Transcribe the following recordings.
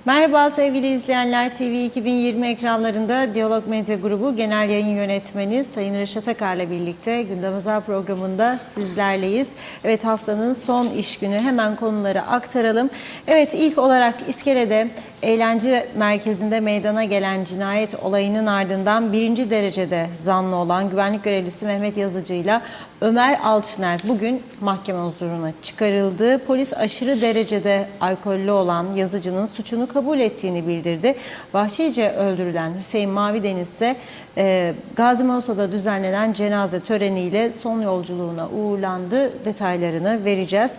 Merhaba sevgili izleyenler, TV 2020 ekranlarında Diyalog Medya Grubu Genel Yayın Yönetmeni Sayın Reşat Akar'la birlikte Gündem Özel programında sizlerleyiz. Evet, haftanın son iş günü, hemen konuları aktaralım. Evet, ilk olarak İskele'de eğlence merkezinde meydana gelen cinayet olayının ardından 1. derecede zanlı olan güvenlik görevlisi Mehmet Yazıcı ile Ömer Alçıner bugün mahkeme huzuruna çıkarıldı. Polis aşırı derecede alkollü olan Yazıcı'nın suçunu kabul ettiğini bildirdi. Vahşice öldürülen Hüseyin Mavideniz ise Gazi Mosa'da düzenlenen cenaze töreniyle son yolculuğuna uğurlandı. Detaylarını vereceğiz.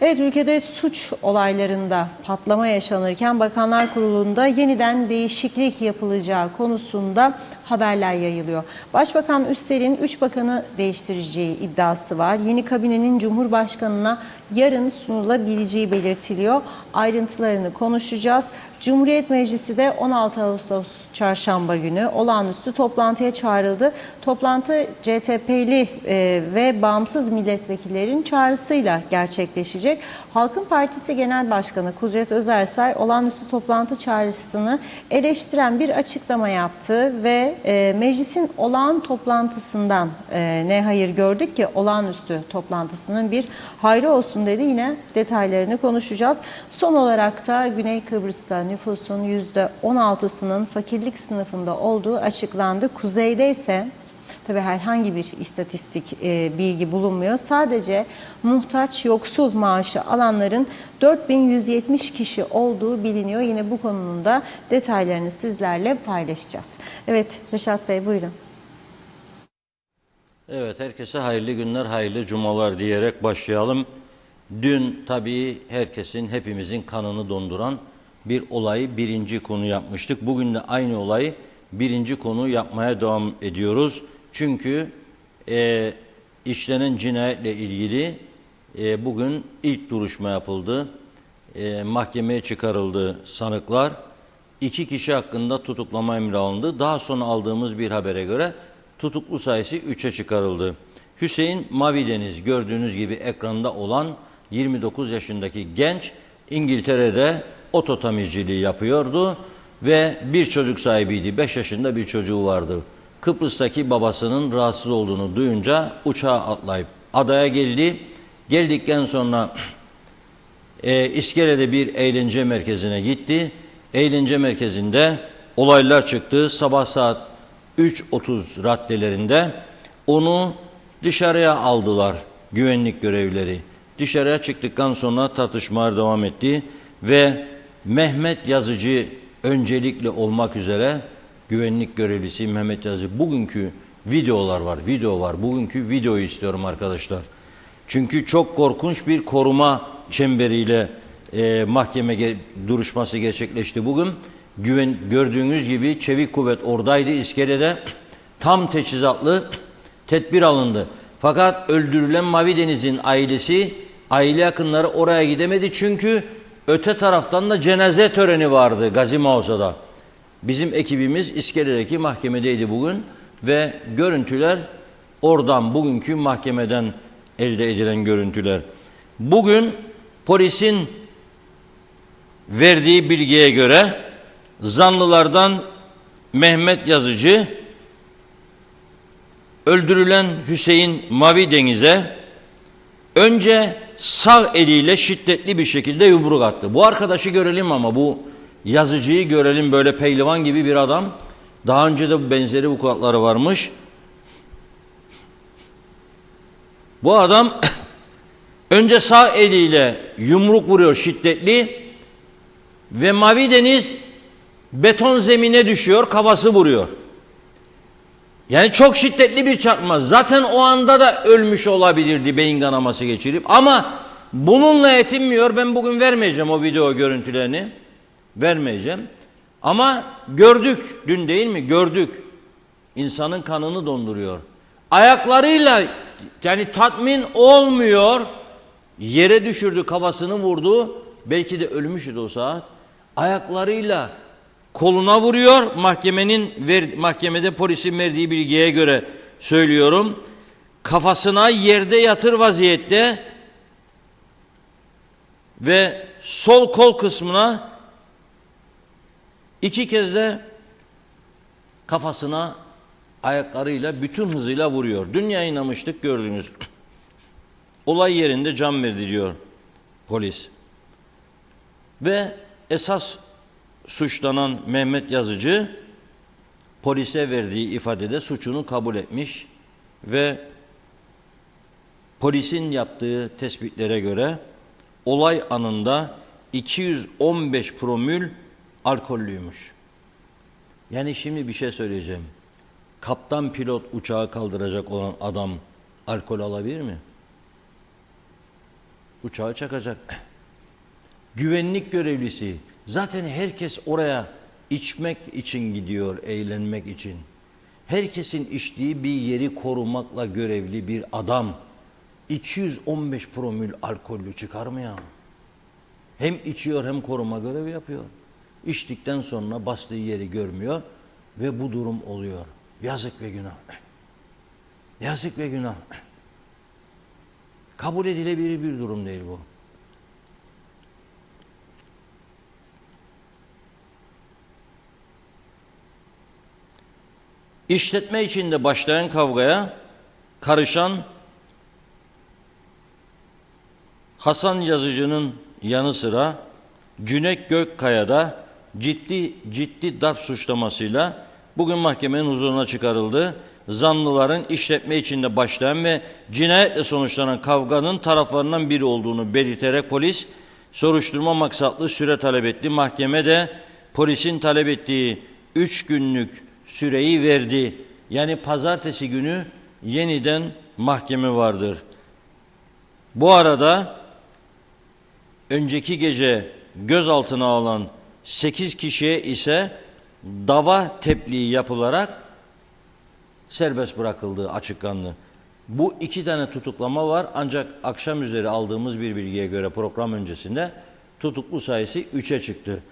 Evet, ülkede suç olaylarında patlama yaşanırken Bakanlar Kurulu'nda yeniden değişiklik yapılacağı konusunda haberler yayılıyor. Başbakan Üster'in 3 bakanı değiştireceği iddiası var. Yeni kabinenin Cumhurbaşkanı'na yarın sunulabileceği belirtiliyor. Ayrıntılarını konuşacağız. Cumhuriyet Meclisi de 16 Ağustos Çarşamba günü olağanüstü toplantıya çağrıldı. Toplantı CTP'li ve bağımsız milletvekillerin çağrısıyla gerçekleşecek. Halkın Partisi Genel Başkanı Kudret Özersay olağanüstü toplantı çağrısını eleştiren bir açıklama yaptı ve meclisin olağan toplantısından ne hayır gördük ki olağanüstü toplantısının bir hayrı olsun dedi. Yine detaylarını konuşacağız. Son olarak da Güney Kıbrıs'ta nüfusun %16'sının fakirlik sınıfında olduğu açıklandı. Kuzeyde ise tabii herhangi bir istatistik bilgi bulunmuyor. Sadece muhtaç yoksul maaşı alanların 4170 kişi olduğu biliniyor. Yine bu konunun da detaylarını sizlerle paylaşacağız. Evet Reşat Bey, buyurun. Evet, herkese hayırlı günler, hayırlı cumalar diyerek başlayalım. Dün tabii herkesin, hepimizin kanını donduran bir olayı birinci konu yapmıştık. Bugün de aynı olayı birinci konu yapmaya devam ediyoruz. Çünkü işlenen cinayetle ilgili bugün ilk duruşma yapıldı. Mahkemeye çıkarıldı sanıklar. 2 kişi hakkında tutuklama emri alındı. Daha sonra aldığımız bir habere göre tutuklu sayısı 3'e çıkarıldı. Hüseyin Mavideniz, gördüğünüz gibi ekranda olan 29 yaşındaki genç, İngiltere'de oto tamirciliği yapıyordu ve bir çocuk sahibiydi. 5 yaşında bir çocuğu vardı. Kıbrıs'taki babasının rahatsız olduğunu duyunca uçağa atlayıp adaya geldi. Geldikten sonra İskele'de bir eğlence merkezine gitti. Eğlence merkezinde olaylar çıktı. Sabah saat 3:30 raddelerinde onu dışarıya aldılar güvenlik görevlileri. Dışarıya çıktıktan sonra tartışmalar devam etti ve Mehmet Yazıcı öncelikle olmak üzere güvenlik görevlisi Mehmet Yazıcı, bugünkü videolar var, video var. Bugünkü videoyu istiyorum arkadaşlar. Çünkü çok korkunç bir koruma çemberiyle mahkeme duruşması gerçekleşti bugün. Gördüğünüz gibi çevik kuvvet oradaydı İskele'de. Tam teçhizatlı tedbir alındı. Fakat öldürülen Mavideniz'in aile yakınları oraya gidemedi. Çünkü öte taraftan da cenaze töreni vardı Gazi Mosa'da. Bizim ekibimiz İskele'deki mahkemedeydi bugün ve görüntüler oradan, bugünkü mahkemeden elde edilen görüntüler. Bugün polisin verdiği bilgiye göre zanlılardan Mehmet Yazıcı öldürülen Hüseyin Mavideniz'e önce sağ eliyle şiddetli bir şekilde yumruk attı. Bu arkadaşı görelim, ama bu Yazıcı'yı görelim, böyle pehlivan gibi bir adam. Daha önce de benzeri vukuatları varmış. Bu adam önce sağ eliyle yumruk vuruyor şiddetli ve Mavideniz beton zemine düşüyor, kafası vuruyor. Yani çok şiddetli bir çarpma. Zaten o anda da ölmüş olabilirdi, beyin kanaması geçirip. Ama bununla yetinmiyor. Ben bugün vermeyeceğim o video görüntülerini. Vermeyeceğim. Ama gördük. Dün değil mi? Gördük. İnsanın kanını donduruyor. Ayaklarıyla, yani tatmin olmuyor. Yere düşürdü, kafasını vurdu. Belki de ölmüştü o saat. Ayaklarıyla koluna vuruyor. Mahkemede polisin verdiği bilgiye göre söylüyorum. Kafasına yerde yatır vaziyette ve sol kol kısmına 2 kez de kafasına ayaklarıyla bütün hızıyla vuruyor. Dün yayınlamıştık, gördünüz. Olay yerinde can verdi diyor polis. Ve esas suçlanan Mehmet Yazıcı polise verdiği ifadede suçunu kabul etmiş ve polisin yaptığı tespitlere göre olay anında 215 promil alkollüymüş. Yani şimdi bir şey söyleyeceğim. Kaptan pilot uçağı kaldıracak olan adam alkol alabilir mi? Uçağı çakacak. Güvenlik görevlisi. Zaten herkes oraya içmek için gidiyor, eğlenmek için. Herkesin içtiği bir yeri korumakla görevli bir adam 215 promil alkollü çıkar mı ya? Hem içiyor hem koruma görevi yapıyor. İçtikten sonra bastığı yeri görmüyor ve bu durum oluyor. Yazık ve günah. Yazık ve günah. Kabul edilebilir bir durum değil bu. İşletme içinde başlayan kavgaya karışan Hasan Yazıcı'nın yanı sıra Cüneyt Gökkaya da ciddi darp suçlamasıyla bugün mahkemenin huzuruna çıkarıldı. Zanlıların işletme içinde başlayan ve cinayetle sonuçlanan kavganın taraflarından biri olduğunu belirterek polis soruşturma maksatlı süre talep etti. Mahkeme de polisin talep ettiği 3 günlük süreyi verdi. Yani pazartesi günü yeniden mahkeme vardır. Bu arada önceki gece gözaltına alınan 8 kişiye ise dava tebliği yapılarak serbest bırakıldığı açıklandı. Bu 2 tane tutuklama var ancak akşam üzeri aldığımız bir bilgiye göre program öncesinde tutuklu sayısı 3'e çıktı.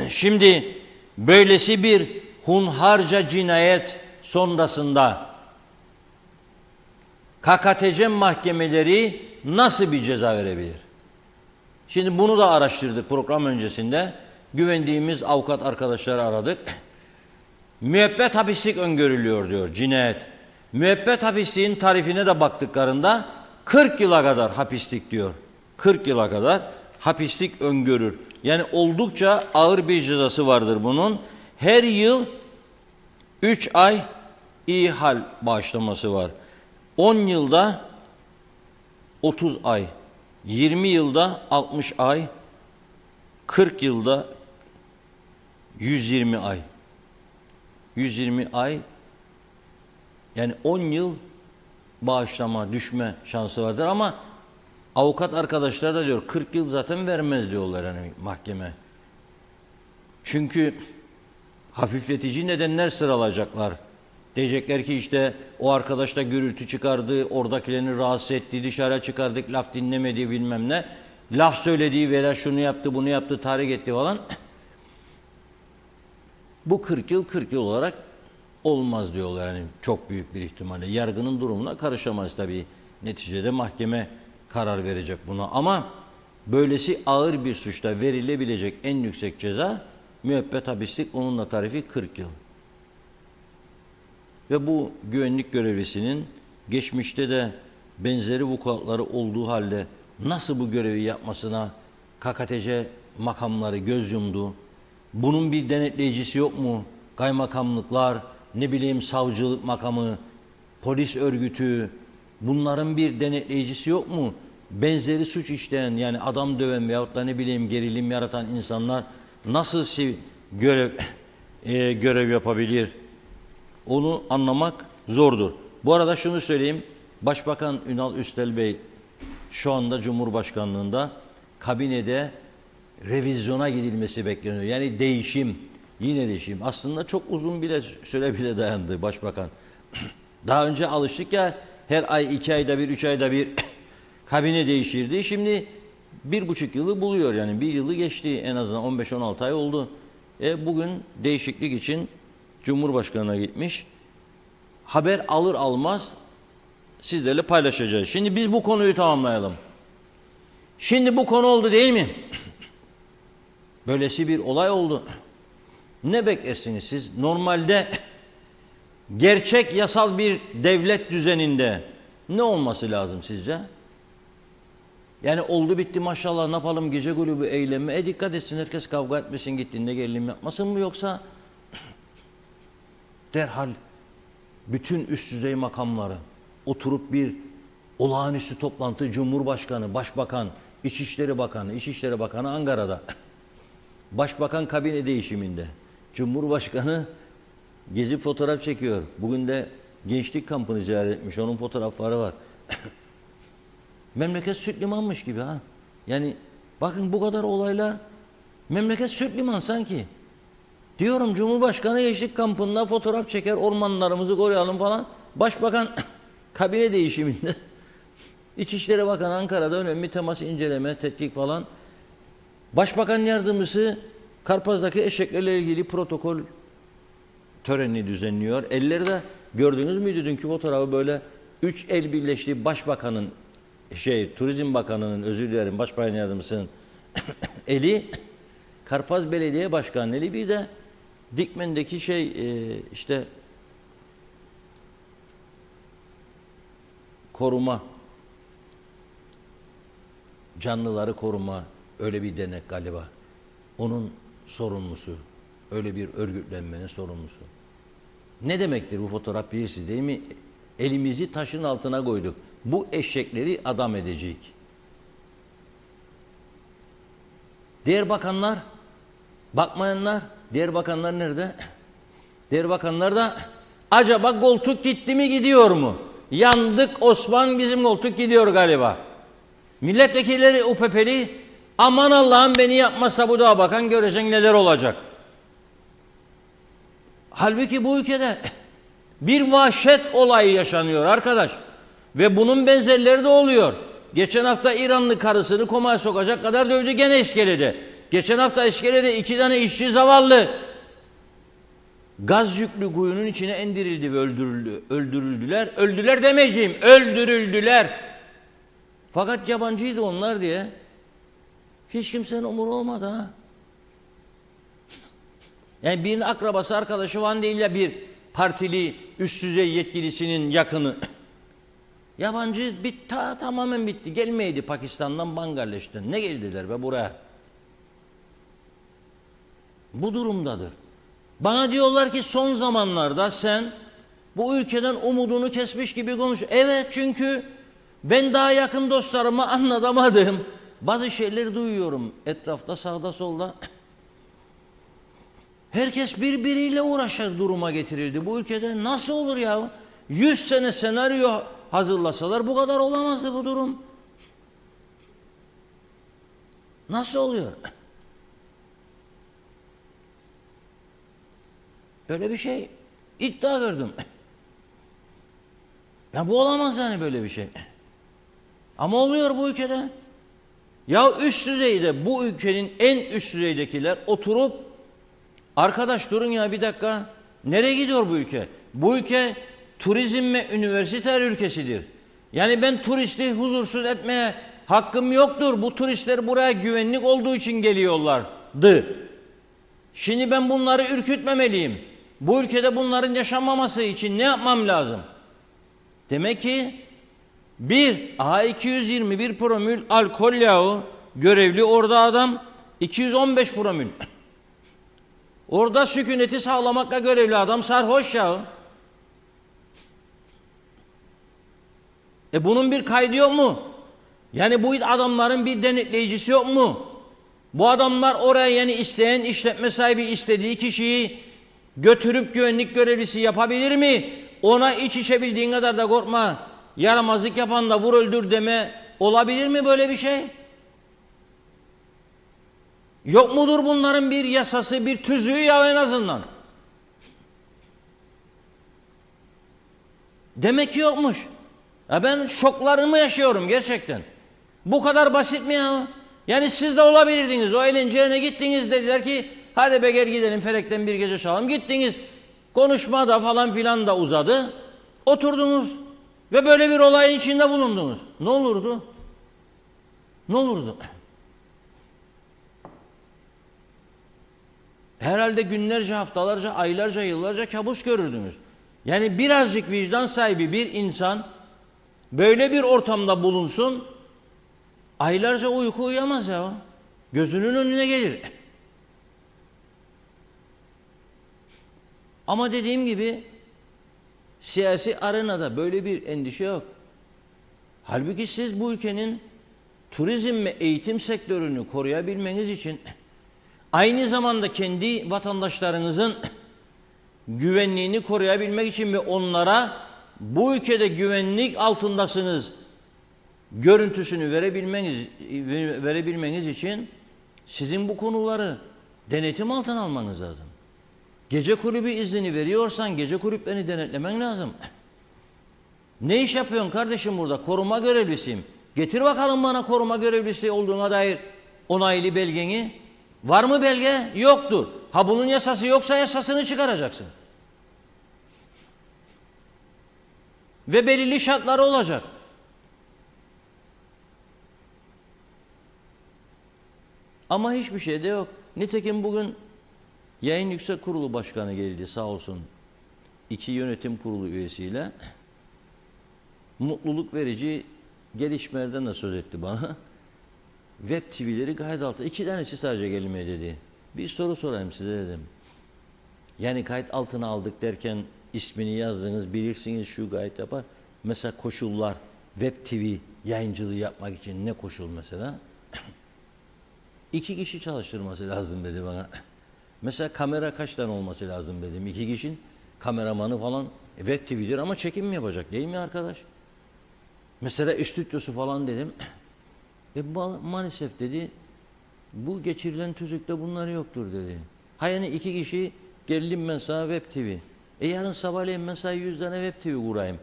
Şimdi böylesi bir hunharca cinayet sonrasında KKTC mahkemeleri nasıl bir ceza verebilir? Şimdi bunu da araştırdık program öncesinde. Güvendiğimiz avukat arkadaşları aradık. Müebbet hapislik öngörülüyor diyor cinayet. Müebbet hapisliğin tarifine de baktıklarında 40 yıla kadar hapislik diyor. 40 yıla kadar hapislik öngörür. Yani oldukça ağır bir cezası vardır bunun. Her yıl 3 ay iyi hal bağışlaması var. 10 yılda 30 ay, 20 yılda 60 ay, 40 yılda 120 ay. 120 ay, yani 10 yıl bağışlama, düşme şansı vardır ama avukat arkadaşlar da diyor 40 yıl zaten vermez diyorlar yani mahkeme. Çünkü hafifletici nedenler sıralayacaklar. Diyecekler ki işte o arkadaş da gürültü çıkardı, oradakilerini rahatsız etti, dışarı çıkardık, laf dinlemedi bilmem ne. Laf söylediği veya şunu yaptı, bunu yaptı, tahrik etti falan. Bu 40 yıl olarak olmaz diyorlar yani çok büyük bir ihtimalle. Yargının durumuna karışamaz tabii. Neticede mahkeme karar verecek buna. Ama böylesi ağır bir suçta verilebilecek en yüksek ceza müebbet hapislik, onunla tarifi 40 yıl. Ve bu güvenlik görevlisinin geçmişte de benzeri vukuatları olduğu halde nasıl bu görevi yapmasına KKTC makamları göz yumdu? Bunun bir denetleyicisi yok mu? Kaymakamlıklar, ne bileyim savcılık makamı, polis örgütü, bunların bir denetleyicisi yok mu? Benzeri suç işleyen, yani adam döven veyahut da ne bileyim gerilim yaratan insanlar nasıl görev yapabilir? Onu anlamak zordur. Bu arada şunu söyleyeyim. Başbakan Ünal Üstel Bey şu anda Cumhurbaşkanlığında kabinede revizyona gidilmesi bekleniyor. Yani değişim, yine değişim. Aslında çok uzun bile süre bile dayandı başbakan. Daha önce alıştık ya, her ay 2 ayda bir, 3 ayda bir kabine değişirdi. Şimdi 1,5 yılı buluyor, yani 1 yılı geçti, en azından 15-16 ay oldu. Bugün değişiklik için Cumhurbaşkanı'na gitmiş. Haber alır almaz sizlerle paylaşacağız. Şimdi biz bu konuyu tamamlayalım. Şimdi bu konu oldu değil mi? Böylesi bir olay oldu. Ne beklersiniz siz? Normalde gerçek yasal bir devlet düzeninde ne olması lazım sizce? Yani oldu bitti maşallah ne yapalım gece kulübü eylemi. Dikkat etsin herkes kavga etmesin gittiğinde gerilim yapmasın mı yoksa derhal bütün üst düzey makamları oturup bir olağanüstü toplantı Cumhurbaşkanı, Başbakan, İçişleri Bakanı Ankara'da, Başbakan kabine değişiminde, Cumhurbaşkanı gezip fotoğraf çekiyor. Bugün de gençlik kampını ziyaret etmiş. Onun fotoğrafları var. Memleket süt limanmış gibi ha. Yani bakın bu kadar olaylar memleket süt liman sanki. Diyorum Cumhurbaşkanı gençlik kampında fotoğraf çeker, ormanlarımızı koruyalım falan. Başbakan kabine değişiminde. İçişleri Bakanı Ankara'da önemli temas, inceleme, tetkik falan. Başbakan yardımcısı Karpaz'daki eşeklerle ilgili protokol törenini düzenliyor. Elleri de gördünüz müydü dünkü fotoğrafı böyle 3 el birleştiği Başbakanın Turizm Bakanı'nın özür dilerim Başbakan yardımcısının eli Karpaz Belediye Başkanı'nın eli bir de Dikmen'deki işte koruma canlıları koruma öyle bir denek galiba. Onun sorumlusu. Öyle bir örgütlenmenin sorumlusu. Ne demektir bu fotoğraf bilirsiniz değil mi? Elimizi taşın altına koyduk. Bu eşekleri adam edecek. Diğer bakanlar, bakmayanlar, diğer bakanlar nerede? Diğer bakanlar da acaba koltuk gitti mi gidiyor mu? Yandık Osman bizim koltuk gidiyor galiba. Milletvekilleri UPP'li aman Allah'ım beni yapmazsa bu daha bakan göreceksin neler olacak. Halbuki bu ülkede bir vahşet olayı yaşanıyor arkadaş. Ve bunun benzerleri de oluyor. Geçen hafta İranlı karısını komaya sokacak kadar dövdü gene İskele'de. Geçen hafta İskele'de 2 tane işçi zavallı gaz yüklü kuyunun içine indirildi ve öldürüldüler. Öldüler demeyeceğim, öldürüldüler. Fakat yabancıydı onlar diye hiç kimsenin umuru olmadı ha. Yani birinin akrabası, arkadaşı falan değil ya bir partili, üst düzey yetkilisinin yakını. Yabancı tamamen bitti. Gelmeydi Pakistan'dan, Bangladeş'ten. Ne geldiler be buraya? Bu durumdadır. Bana diyorlar ki son zamanlarda sen bu ülkeden umudunu kesmiş gibi konuş. Evet çünkü ben daha yakın dostlarıma anlatamadığım bazı şeyleri duyuyorum etrafta, sağda solda. Herkes birbiriyle uğraşır duruma getirildi. Bu ülkede nasıl olur ya? 100 sene senaryo hazırlasalar bu kadar olamazdı bu durum. Nasıl oluyor? Böyle bir şey iddia gördüm. Ya bu olamaz yani böyle bir şey. Ama oluyor bu ülkede. Ya üst düzeyde bu ülkenin en üst düzeydekiler oturup arkadaş durun ya bir dakika. Nereye gidiyor bu ülke? Bu ülke turizm ve üniversiteler ülkesidir. Yani ben turisti huzursuz etmeye hakkım yoktur. Bu turistler buraya güvenlik olduğu için geliyorlardı. Şimdi ben bunları ürkütmemeliyim. Bu ülkede bunların yaşanmaması için ne yapmam lazım? Demek ki bir A221 promil alkol yağı görevli orada adam 215 promil. Orada sükuneti sağlamakla görevli adam sarhoş yağı. Bunun bir kaydı yok mu? Yani bu adamların bir denetleyicisi yok mu? Bu adamlar oraya yani isteyen işletme sahibi istediği kişiyi götürüp güvenlik görevlisi yapabilir mi? Ona iç içebildiğin kadar da korkma. Yaramazlık yapan da vur öldür deme olabilir mi böyle bir şey? Yok mudur bunların bir yasası, bir tüzüğü ya en azından? Demek ki yokmuş. Ya ben şoklarımı yaşıyorum gerçekten. Bu kadar basit mi ya? Yani siz de olabilirdiniz. O eğlenceye gittiniz dediler ki hadi be gel gidelim Felek'ten bir gece çalalım. Gittiniz. Konuşma da falan filan da uzadı. Oturdunuz ve böyle bir olayın içinde bulundunuz. Ne olurdu? Ne olurdu? Herhalde günlerce, haftalarca, aylarca, yıllarca kabus görürdünüz. Yani birazcık vicdan sahibi bir insan böyle bir ortamda bulunsun, aylarca uyku uyuyamaz ya. Gözünün önüne gelir. Ama dediğim gibi siyasi arenada böyle bir endişe yok. Halbuki siz bu ülkenin turizm ve eğitim sektörünü koruyabilmeniz için aynı zamanda kendi vatandaşlarınızın güvenliğini koruyabilmek için ve onlara bu ülkede güvenlik altındasınız görüntüsünü verebilmeniz için sizin bu konuları denetim altına almanız lazım. Gece kulübü iznini veriyorsan gece kulüplerini denetlemen lazım. Ne iş yapıyorsun kardeşim burada? Koruma görevlisiyim. Getir bakalım bana koruma görevlisi olduğuna dair onaylı belgeni. Var mı belge? Yoktur. Ha bunun yasası yoksa yasasını çıkaracaksın. Ve belirli şartları olacak. Ama hiçbir şey de yok. Nitekim bugün Yayın Yüksek Kurulu Başkanı geldi sağ olsun. 2 yönetim kurulu üyesiyle. Mutluluk verici gelişmelerden de söz etti bana. Web TV'leri kayıt altına 2 tanesi sadece gelmeye dedi. Bir soru sorayım size dedim. Yani kayıt altına aldık derken ismini yazdınız, bilirsiniz şu gayet yapar. Mesela koşullar, Web TV yayıncılığı yapmak için ne koşul mesela? 2 kişi çalıştırması lazım dedi bana. Mesela kamera kaç tane olması lazım dedim. 2 kişinin kameramanı falan Web TV'dir ama çekim mi yapacak değil mi arkadaş? Mesela stüdyosu falan dedim. Maalesef dedi bu geçirilen tüzükte bunlar yoktur dedi. Ha yani 2 kişi geldim mesela Web TV. Yarın sabahleyin mesela 100 tane Web TV kurayım.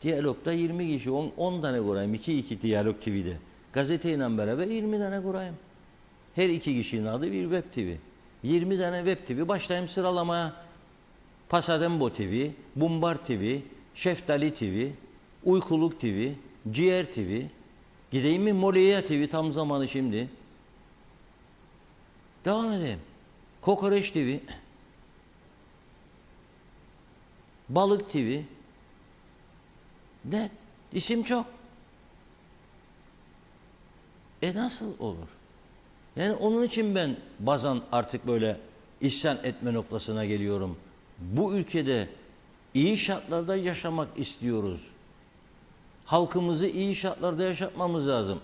Diyalog'da 20 kişi 10 tane kurayım. 2 Diyalog TV'de. Gazeteyle beraber 20 tane kurayım. Her 2 kişinin adı bir Web TV. 20 tane Web TV başlayayım sıralamaya. Pasadembo TV, Bumbar TV, Şeftali TV, Uykuluk TV, Ciğer TV. Gideyim mi Moliya TV tam zamanı şimdi. Devam edeyim. Kokoreç TV, Balık TV. Ne? İsim çok. Nasıl olur? Yani onun için ben bazen artık böyle isyan etme noktasına geliyorum. Bu ülkede iyi şartlarda yaşamak istiyoruz. Halkımızı iyi şartlarda yaşatmamız lazım.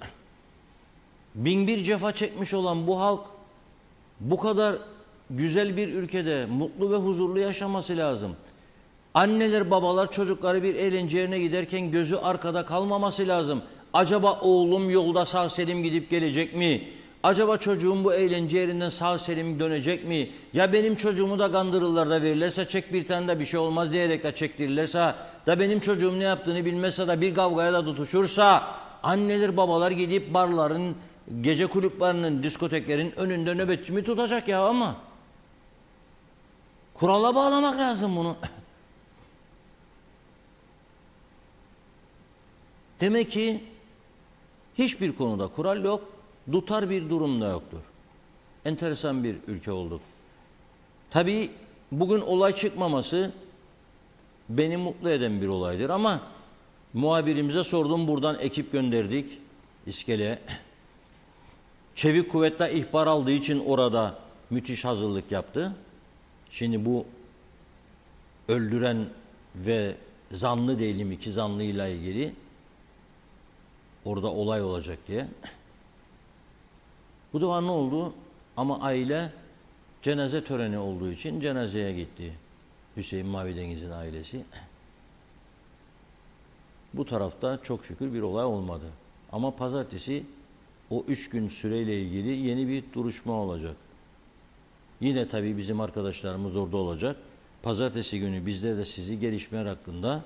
Bin bir cefa çekmiş olan bu halk bu kadar güzel bir ülkede mutlu ve huzurlu yaşaması lazım. Anneler, babalar çocukları bir eğlence yerine giderken gözü arkada kalmaması lazım. Acaba oğlum yolda sağ selim gidip gelecek mi? Acaba çocuğum bu eğlence yerinden sağ selim dönecek mi? Ya benim çocuğumu da kandırırlar da verirlerse çek bir tane de bir şey olmaz diyerek de çektirirlerse da benim çocuğum ne yaptığını bilmezse de bir kavgaya da tutuşursa anneler babalar gidip barların, gece kulüplerinin, diskoteklerin önünde nöbetçi mi tutacak ya ama? Kurala bağlamak lazım bunu. Demek ki hiçbir konuda kural yok, tutar bir durum da yoktur. Enteresan bir ülke olduk. Tabii bugün olay çıkmaması beni mutlu eden bir olaydır ama muhabirimize sordum, buradan ekip gönderdik İskele'ye. Çevik kuvvetler ihbar aldığı için orada müthiş hazırlık yaptı. Şimdi bu öldüren ve zanlı değilim 2 zanlıyla ilgili orada olay olacak diye. Bu defa ne oldu? Ama aile cenaze töreni olduğu için cenazeye gitti. Hüseyin Mavideniz'in ailesi. Bu tarafta çok şükür bir olay olmadı. Ama pazartesi o 3 gün süreyle ilgili yeni bir duruşma olacak. Yine tabii bizim arkadaşlarımız orada olacak. Pazartesi günü bizler de sizi gelişmeler hakkında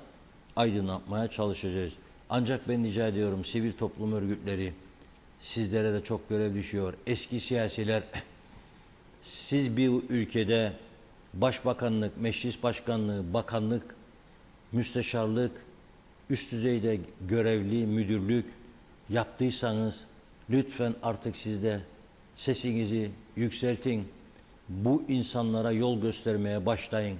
aydınlatmaya çalışacağız. Ancak ben rica ediyorum sivil toplum örgütleri, sizlere de çok görev düşüyor. Eski siyasiler, siz bir ülkede başbakanlık, meclis başkanlığı, bakanlık, müsteşarlık, üst düzeyde görevli, müdürlük yaptıysanız lütfen artık siz de sesinizi yükseltin. bu insanlara yol göstermeye başlayın.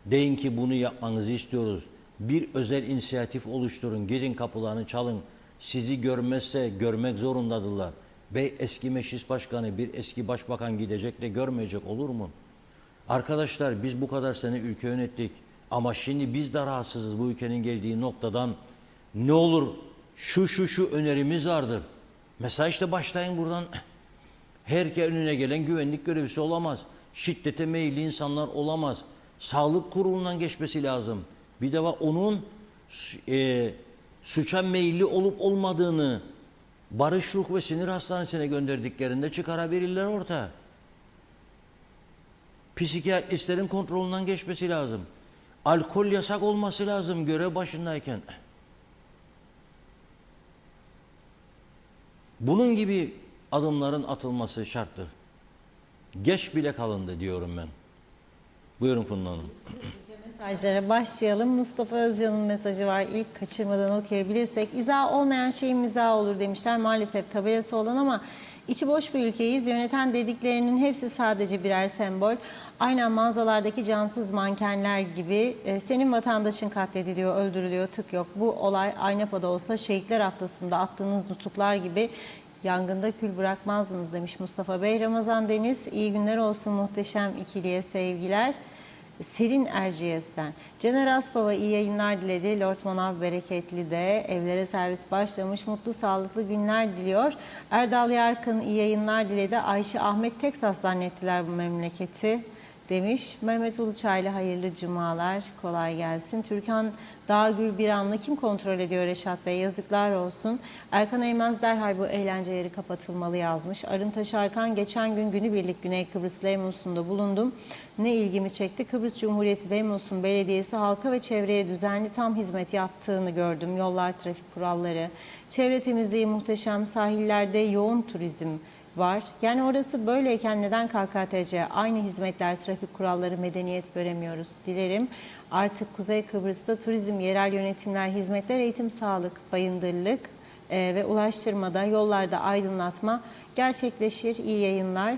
Deyin ki bunu yapmanızı istiyoruz. Bir özel inisiyatif oluşturun. Gidin kapılarını çalın. Sizi görmezse görmek zorundadırlar. Bey eski meclis başkanı, bir eski başbakan gidecek de görmeyecek olur mu? Arkadaşlar biz bu kadar sene ülke yönettik. Ama şimdi biz de rahatsızız bu ülkenin geldiği noktadan. Ne olur şu önerimiz vardır. Mesela işte başlayın buradan. Herkes önüne gelen güvenlik görevlisi olamaz. Şiddete meyilli insanlar olamaz. Sağlık kurulundan geçmesi lazım. Bir de onun suça meyilli olup olmadığını Barış Ruh ve Sinir Hastanesi'ne gönderdiklerinde çıkarabilirler ortaya. Psikiyatristlerin kontrolünden geçmesi lazım. Alkol yasak olması lazım görev başındayken. Bunun gibi adımların atılması şarttır. Geç bile kalındı diyorum ben. Buyurun Funda Hanım. Mesajlara başlayalım. Mustafa Özcan'ın mesajı var. İlk kaçırmadan okuyabilirsek. İzah olmayan şeyin mizahı olur demişler. Maalesef tabelası olan ama içi boş bir ülkeyiz. Yöneten dediklerinin hepsi sadece birer sembol. Aynen mağazalardaki cansız mankenler gibi. Senin vatandaşın katlediliyor, öldürülüyor, tık yok. Bu olay Aynapa'da olsa Şehitler Haftası'nda attığınız nutuklar gibi yangında kül bırakmazdınız demiş Mustafa Bey. Ramazan Deniz, iyi günler olsun muhteşem ikiliye sevgiler. Selin Erciyes'ten. Caner Aspava iyi yayınlar diledi. Lord Manav bereketli de evlere servis başlamış. Mutlu sağlıklı günler diliyor. Erdal Yarkın iyi yayınlar diledi. Ayşe Ahmet Teksas zannettiler bu memleketi demiş. Mehmet Uluçaylı hayırlı cumalar. Kolay gelsin. Türkan Dağgül Biranlı kim kontrol ediyor Reşat Bey? Yazıklar olsun. Erkan Eymez derhal bu eğlence yeri kapatılmalı yazmış. Arıntaş Arkan geçen gün günübirlik Güney Kıbrıs Leymos'unda bulundum. Ne ilgimi çekti? Kıbrıs Cumhuriyeti Leymos'un belediyesi halka ve çevreye düzenli tam hizmet yaptığını gördüm. Yollar, trafik kuralları, çevre temizliği muhteşem, sahillerde yoğun turizm var. Yani orası böyleyken neden KKTC aynı hizmetler, trafik kuralları, medeniyet göremiyoruz? Dilerim artık Kuzey Kıbrıs'ta turizm, yerel yönetimler, hizmetler, eğitim, sağlık, bayındırlık ve ulaştırmada, yollarda aydınlatma gerçekleşir. İyi yayınlar.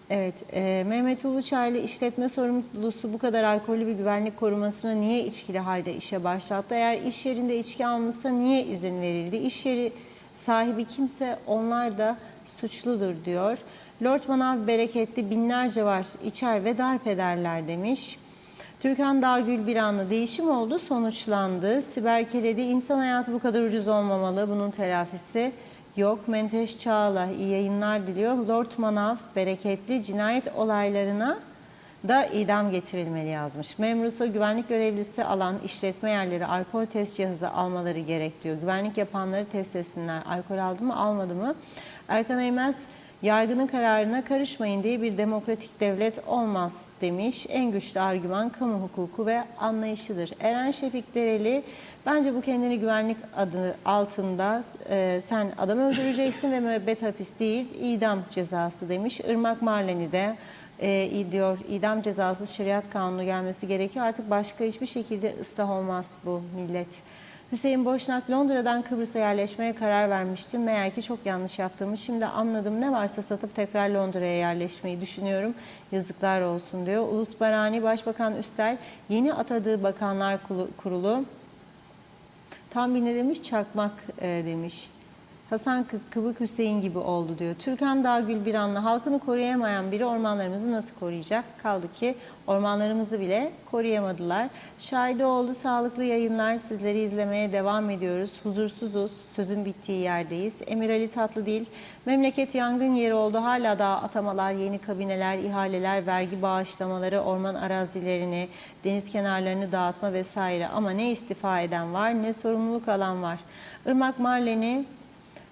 Evet, Mehmet Uluçaylı işletme sorumlusu bu kadar alkollü bir güvenlik korumasına niye içkili halde işe başlattı? Eğer iş yerinde içki almışsa niye izin verildi? İş yeri sahibi kimse onlar da suçludur diyor. Lord Manav bereketli binlerce var içer ve darp ederler demiş. Türkan Dağgül bir anlı değişim oldu sonuçlandı. Sibel Keledi insan hayatı bu kadar ucuz olmamalı bunun telafisi yok. Menteş Çağla iyi yayınlar diliyor. Lord Manav bereketli cinayet olaylarına da idam getirilmeli yazmış. Memruso güvenlik görevlisi alan işletme yerleri alkol test cihazı almaları gerek diyor. Güvenlik yapanları test etsinler. Alkol aldı mı almadı mı? Erkan Eymez yargının kararına karışmayın diye bir demokratik devlet olmaz demiş. En güçlü argüman kamu hukuku ve anlayışıdır. Eren Şefik Dereli bence bu kendini güvenlik adı altında sen adam öldüreceksin ve müebbet hapis değil idam cezası demiş. Irmak Marleni de diyor idam cezası şeriat kanunu gelmesi gerekiyor. Artık başka hiçbir şekilde ıslah olmaz bu millet. Hüseyin Boşnak Londra'dan Kıbrıs'a yerleşmeye karar vermiştim. Meğer ki çok yanlış yaptığımı şimdi anladım. Ne varsa satıp tekrar Londra'ya yerleşmeyi düşünüyorum. Yazıklar olsun diyor. Ulus Barani Başbakan Üstel yeni atadığı Bakanlar Kurulu tam bir ne demiş? Çakmak demiş. Hasan Kıvık Hüseyin gibi oldu diyor. Türkan Dağgül Biranlı halkını koruyamayan biri ormanlarımızı nasıl koruyacak? Kaldı ki ormanlarımızı bile koruyamadılar. Şahidoğlu sağlıklı yayınlar sizleri izlemeye devam ediyoruz. Huzursuzuz. Sözün bittiği yerdeyiz. Emir Ali Tatlıdil memleket yangın yeri oldu. Hala daha atamalar, yeni kabineler, ihaleler, vergi bağışlamaları, orman arazilerini, deniz kenarlarını dağıtma vesaire. Ama ne istifa eden var ne sorumluluk alan var. Irmak Marleni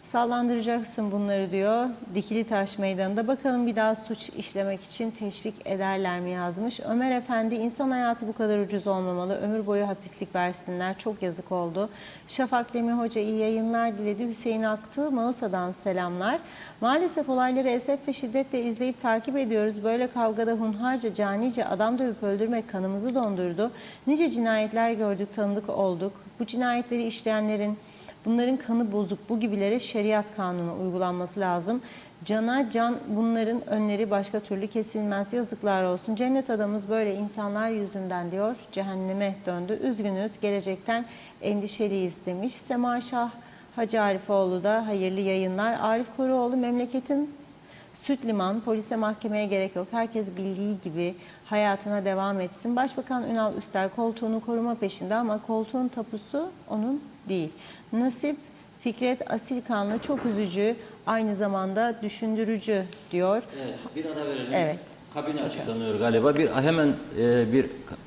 sallandıracaksın bunları diyor. Dikili Taş Meydanı'nda bakalım bir daha suç işlemek için teşvik ederler mi yazmış. Ömer Efendi insan hayatı bu kadar ucuz olmamalı. Ömür boyu hapislik versinler. Çok yazık oldu. Şafak Demi Hoca iyi yayınlar diledi. Hüseyin Aktu Mausa'dan selamlar. Maalesef olayları esef ve şiddetle izleyip takip ediyoruz. Böyle kavgada hunharca canice adam dövüp öldürmek kanımızı dondurdu. Nice cinayetler gördük, tanıdık olduk. Bu cinayetleri işleyenlerin Bunların kanı bozuk, bu gibilere şeriat kanunu uygulanması lazım. Cana can, bunların önleri başka türlü kesilmez. Yazıklar olsun. Cennet adamımız böyle insanlar yüzünden diyor, cehenneme döndü. Üzgünüz, gelecekten endişeliyiz demiş. Sema Şah Hacı Arifoğlu da hayırlı yayınlar. Arif Koruoğlu, memleketim süt liman, polise mahkemeye gerek yok. Herkes bildiği gibi hayatına devam etsin. Başbakan Ünal Üstel koltuğunu koruma peşinde ama koltuğun tapusu onun değil. Nasip Fikret Asilkanlı, çok üzücü, aynı zamanda düşündürücü diyor. Evet, bir ara verelim. Evet. Kabine açıklanıyor galiba. Hemen bir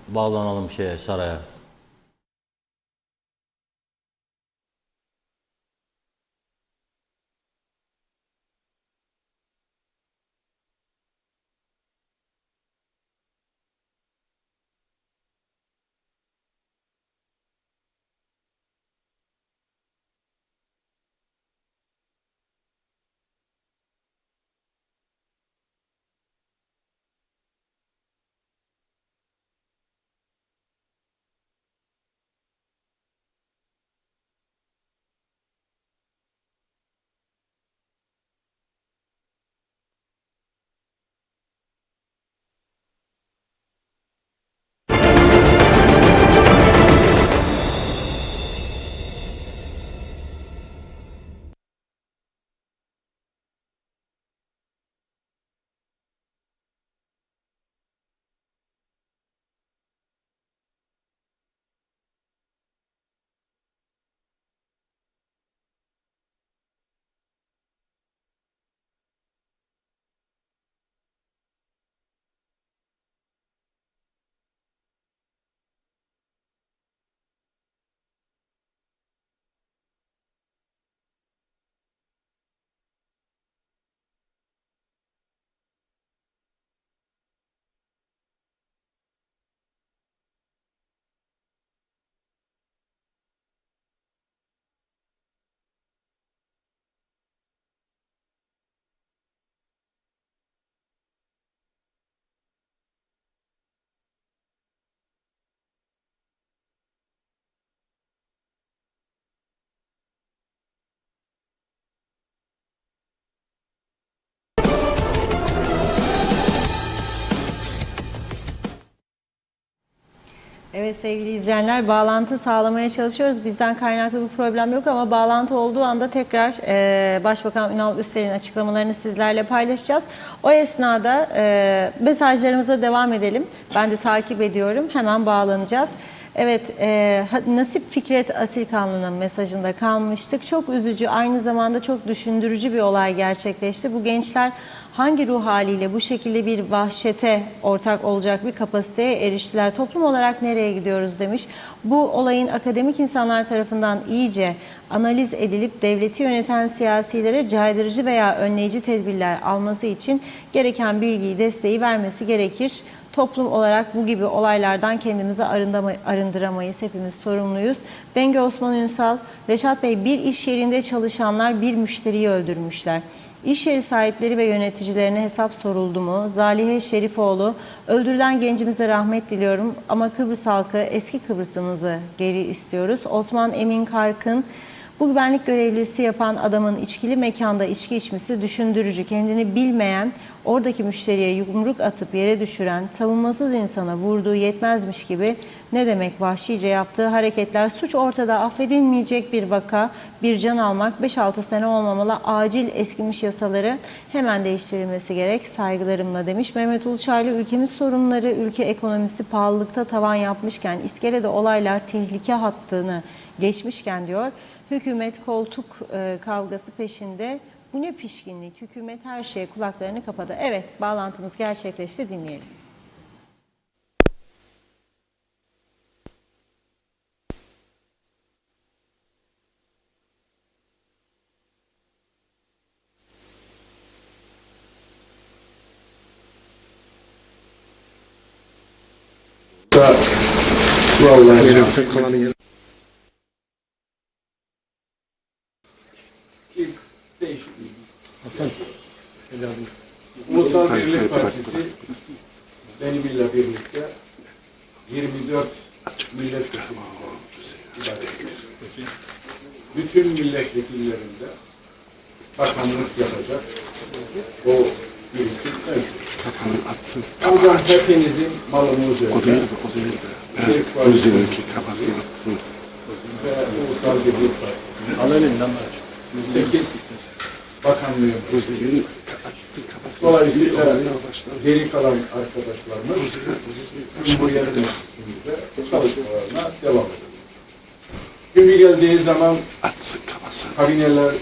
bağlanalım saraya. Evet sevgili izleyenler, bağlantı sağlamaya çalışıyoruz. Bizden kaynaklı bir problem yok ama bağlantı olduğu anda tekrar Başbakan Ünal Üstel'in açıklamalarını sizlerle paylaşacağız. O esnada mesajlarımıza devam edelim. Ben de takip ediyorum. Hemen bağlanacağız. Evet, Nasip Fikret Asilkanlı'nın mesajında kalmıştık. Çok üzücü, aynı zamanda çok düşündürücü bir olay gerçekleşti. Bu gençler hangi ruh haliyle bu şekilde bir vahşete ortak olacak bir kapasiteye eriştiler? Toplum olarak nereye gidiyoruz demiş. Bu olayın akademik insanlar tarafından iyice analiz edilip devleti yöneten siyasilere caydırıcı veya önleyici tedbirler alması için gereken bilgiyi, desteği vermesi gerekir. Toplum olarak bu gibi olaylardan kendimizi arındıramayız. Hepimiz sorumluyuz. Bengü Osman Ünsal, Reşat Bey, bir iş yerinde çalışanlar bir müşteriyi öldürmüşler. İş yeri sahipleri ve yöneticilerine hesap soruldu mu? Zalihe Şerifoğlu, öldürülen gencimize rahmet diliyorum ama Kıbrıs halkı eski Kıbrıs'ımızı geri istiyoruz. Osman Emin Karkın, bu güvenlik görevlisi yapan adamın içkili mekanda içki içmesi düşündürücü. Kendini bilmeyen, oradaki müşteriye yumruk atıp yere düşüren, savunmasız insana vurduğu yetmezmiş gibi ne demek vahşice yaptığı hareketler, suç ortada, affedilmeyecek bir vaka, bir can almak 5-6 sene olmamalı, acil eskimiş yasaları hemen değiştirilmesi gerek, saygılarımla demiş. Mehmet Uluçaylı, ülkemiz sorunları, ülke ekonomisi pahalılıkta tavan yapmışken, iskelede olaylar tehlike hattını geçmişken diyor, hükümet koltuk kavgası peşinde. Bu ne pişkinlik? Hükümet her şeye kulaklarını kapadı. Evet, bağlantımız gerçekleşti. Dinleyelim. Vallahi ses kalanı yer. Hasan. Ulusal Birlik Partisi benimle birlikte 24 milletvekili ibadet ediyor. bütün milletvekillerinde bakanlık yapacak o birikim mevcut. Buradan hepinizin malını üzerinde bir koalisyon ve ulusal birlik partisi 8 bakanlığın dolayısıyla geri kalan arkadaşlarımız Cumhuriyet Meclisi'nde çalışmalarına devam ediyor. Günü geldiği zaman kabineler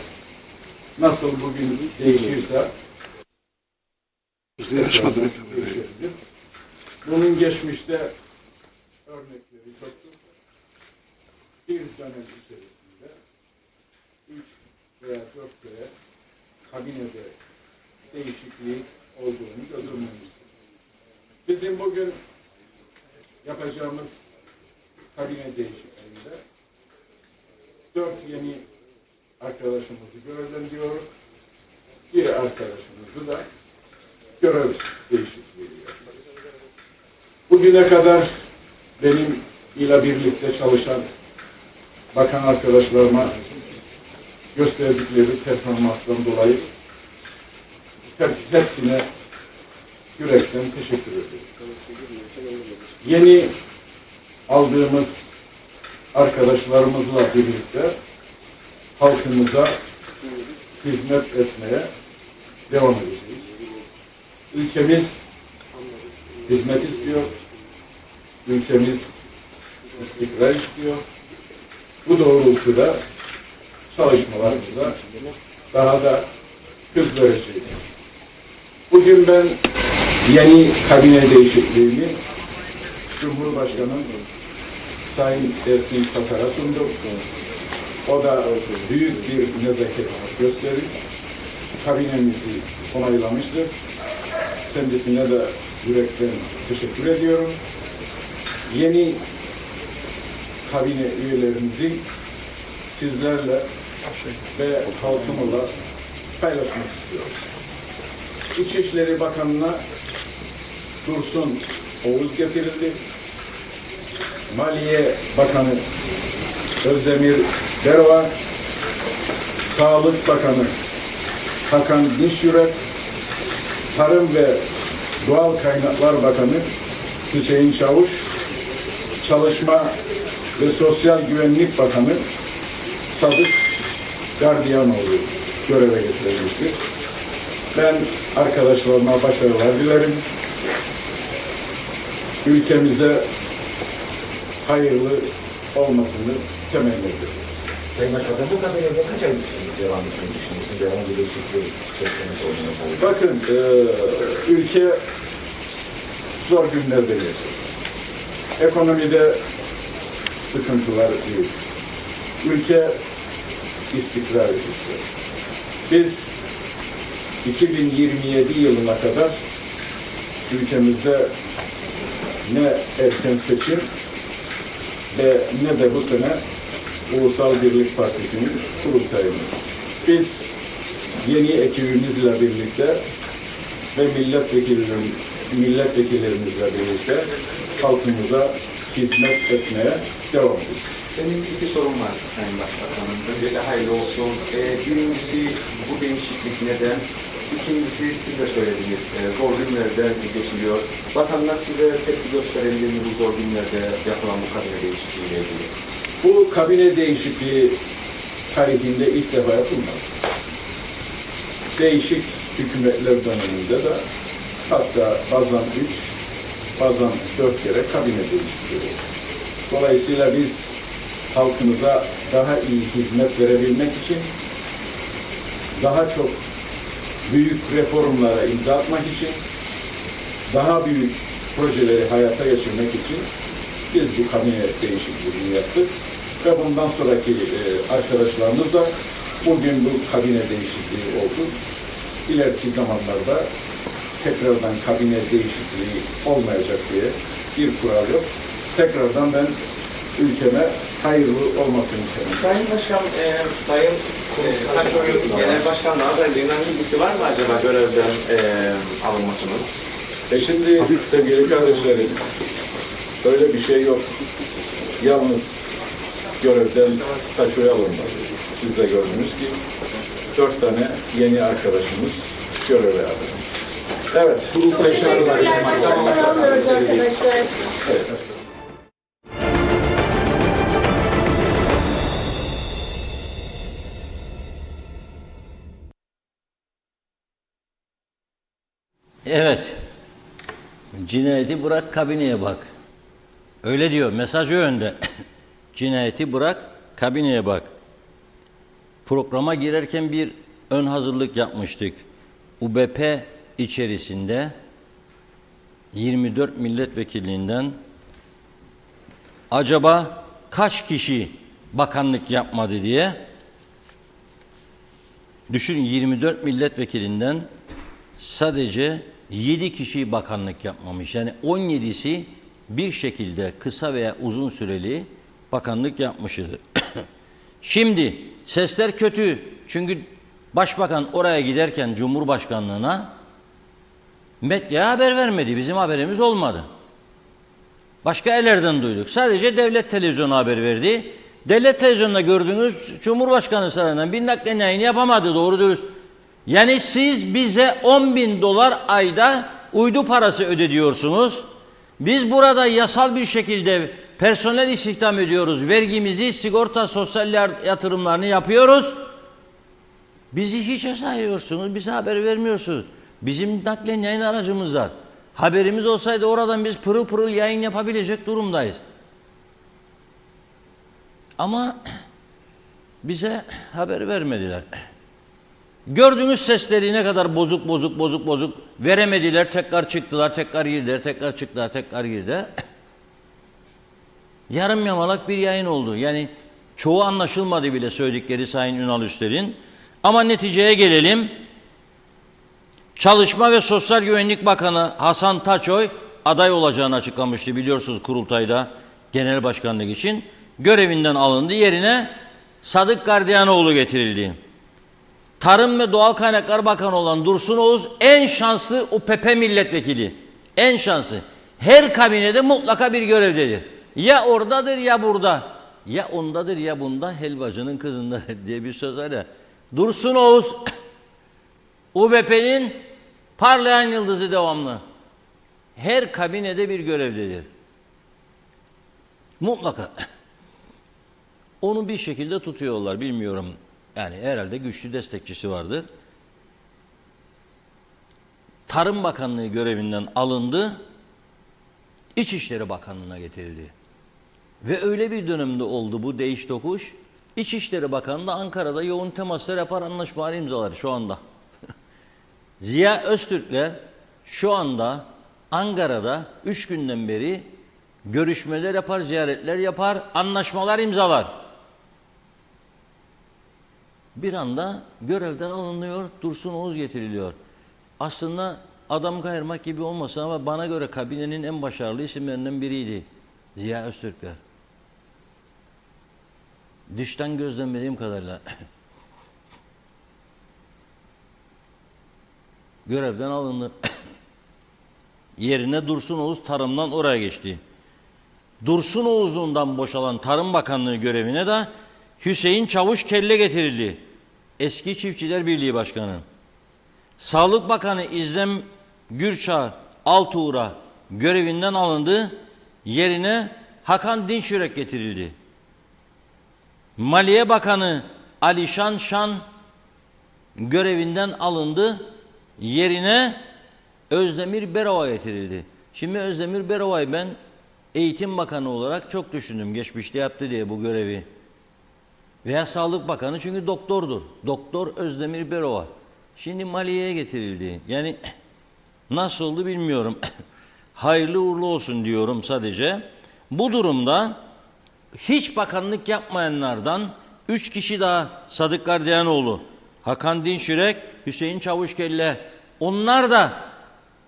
nasıl bugün değişirse değişebilir. Bunun geçmişte örnekleri çoktur. Bir dönem içerisinde 3 veya 4 kere kabinede değişikliği olduğunu gözlemlemiştir. Bizim bugün yapacağımız kabine değişikliğinde 4 yeni arkadaşımızı görevlendiriyoruz. Bir arkadaşımızı da görev değişikliği yapıyoruz. Bugüne kadar benim ile birlikte çalışan bakan arkadaşlarıma gösterdikleri performanstan dolayı hepsine yürekten teşekkür ediyorum. Yeni aldığımız arkadaşlarımızla birlikte halkımıza hizmet etmeye devam edeceğiz. Ülkemiz hizmet istiyor. Ülkemiz istikrar istiyor. Bu doğrultuda çalışmalarımıza daha da hız vereceğiz. Bugün ben yeni kabine değişikliğini Cumhurbaşkanı Sayın Ersin Tatar'a sundum. O da büyük bir nezaket gösterip kabinemizi onaylamıştır. Kendisine de yürekten teşekkür ediyorum. Yeni kabine üyelerimizi sizlerle ve halkımla paylaşmak istiyorum. İçişleri Bakanı'na Dursun Oğuz getirildi. Maliye Bakanı Özdemir Derva, Sağlık Bakanı Hakan Dişyürek, Tarım ve Doğal Kaynaklar Bakanı Hüseyin Çavuş, Çalışma ve Sosyal Güvenlik Bakanı Sadık Gardiyanoğlu göreve getirilmiştir. Ben arkadaşlarıma başarılar dilerim. Ülkemize hayırlı olmasını temenni ediyorum. Sayın Başbakan, bu kabinede kaç ay devam etmeyi düşünüyorsunuz? Devam bir değişikliği söz konusu olduğunu. Bakın, ülke zor günlerde geçiyor. Ekonomide sıkıntılar büyük. Ülke istikrar istiyor. Biz 2027 yılına kadar ülkemizde ne erken seçim ve ne de bu sene Ulusal Birlik Partisi'nin kurultayını. Biz yeni ekibimizle birlikte ve milletvekillerimizle birlikte halkımıza hizmet etmeye devam ediyoruz. Benim iki sorum var Sayın Başbakanım. Öncelikle hayırlı olsun. Birincisi bu değişiklik neden? İkincisi siz de söylediniz. Zor günlerden geçiliyor. Vatandaş size tepki gösterebilir mi bu zor günlerde yapılan bu kabine değişikliğiyle ilgili? Bu kabine değişikliği tarihinde ilk defa yapılmadı. Değişik hükümetler döneminde de hatta bazen 3, bazen 4 kere kabine değişikliği. Dolayısıyla biz halkımıza daha iyi hizmet verebilmek için daha çok büyük reformlara imza atmak için daha büyük projeleri hayata geçirmek için biz bu kabine değişikliğini yaptık ve bundan sonraki arkadaşlarımız da bugün bu kabine değişikliği oldu. İleriki zamanlarda tekrardan kabine değişikliği olmayacak diye bir kural yok. Tekrardan ben ülkeme hayırlı olmasını isterim. Sayın Başkan, Sayın Taşoy'un Genel Başkanlığı adaylığına ilgisi var mı acaba görevden alınmasının? Şimdi sevgili kardeşlerim, böyle bir şey yok. Yalnız görevden Taşoy alınmadı. Siz de gördünüz ki 4 tane yeni arkadaşımız göreve aldı. Evet. Alıyoruz arkadaşlar. Evet. Evet. Cinayeti bırak, kabineye bak. Öyle diyor. Mesaj o yönde. Cinayeti bırak, kabineye bak. Programa girerken bir ön hazırlık yapmıştık. UBP içerisinde 24 milletvekilinden acaba kaç kişi bakanlık yapmadı diye. Düşünün, 24 milletvekilinden sadece 7 kişi bakanlık yapmamış. Yani 17'si bir şekilde kısa veya uzun süreli bakanlık yapmıştı. Şimdi sesler kötü. Çünkü başbakan oraya giderken Cumhurbaşkanlığına medyaya haber vermedi. Bizim haberimiz olmadı. Başka yerlerden duyduk. Sadece devlet televizyonu haber verdi. Devlet televizyonunda gördüğünüz Cumhurbaşkanı sarayından bir naklen yayını yapamadı doğru dürüst. Yani siz bize 10.000 dolar ayda uydu parası ödediyorsunuz. Biz burada yasal bir şekilde personel istihdam ediyoruz. Vergimizi, sigorta, sosyal yatırımlarını yapıyoruz. Bizi hiçe sayıyorsunuz, bize haber vermiyorsunuz. Bizim naklen yayın aracımız var. Haberimiz olsaydı oradan biz pırıl pırıl yayın yapabilecek durumdayız. Ama bize haber vermediler. Gördüğünüz sesleri ne kadar bozuk veremediler, tekrar çıktılar, tekrar girdiler, tekrar çıktılar, tekrar girdiler. Yarım yamalak bir yayın oldu. Yani çoğu anlaşılmadı bile söyledikleri Sayın Ünal Üster'in. Ama neticeye gelelim. Çalışma ve Sosyal Güvenlik Bakanı Hasan Taçoy aday olacağını açıklamıştı biliyorsunuz kurultayda genel başkanlık için. Görevinden alındı, yerine Sadık Gardiyanoğlu getirildi. Tarım ve Doğal Kaynaklar Bakanı olan Dursun Oğuz en şanslı UPP milletvekili. En şanslı. Her kabinede mutlaka bir görevdedir. Ya oradadır ya burada. Ya ondadır ya bunda, helvacının kızındadır diye bir söz var ya. Dursun Oğuz UBP'nin parlayan yıldızı devamlı. Her kabinede bir görevdedir. Mutlaka. Onu bir şekilde tutuyorlar, bilmiyorum. Yani herhalde güçlü destekçisi vardır. Tarım Bakanlığı görevinden alındı, İçişleri Bakanlığı'na getirildi. Ve öyle bir dönemde oldu bu değiş tokuş. İçişleri Bakanı da Ankara'da yoğun temaslar yapar, anlaşmalar imzalar şu anda. Ziya Öztürkler şu anda Ankara'da 3 günden beri görüşmeler yapar, ziyaretler yapar, anlaşmalar imzalar. Bir anda görevden alınıyor, Dursun Oğuz getiriliyor. Aslında adam kayırmak gibi olmasa ama bana göre kabinenin en başarılı isimlerinden biriydi Ziya Öztürkler. Dıştan gözlemlediğim kadarıyla görevden alındı. Yerine Dursun Oğuz tarımdan oraya geçti. Dursun Oğuz'undan boşalan Tarım Bakanlığı görevine de Hüseyin Çavuş Kelle getirildi. Eski Çiftçiler Birliği Başkanı. Sağlık Bakanı İzlem Gürçağ Altuğra görevinden alındı. Yerine Hakan Dinçürek getirildi. Maliye Bakanı Alişan Şan görevinden alındı. Yerine Özdemir Berova getirildi. Şimdi Özdemir Berova'yı ben Eğitim Bakanı olarak çok düşündüm. Geçmişte yaptı diye bu görevi. Veya Sağlık Bakanı çünkü doktordur. Doktor Özdemir Berova. Şimdi Maliye'ye getirildi. Yani nasıl oldu bilmiyorum. Hayırlı uğurlu olsun diyorum sadece. Bu durumda hiç bakanlık yapmayanlardan 3 kişi daha Sadık Gardiyanoğlu, Hakan Dinçürek, Hüseyin Çavuşkelle, onlar da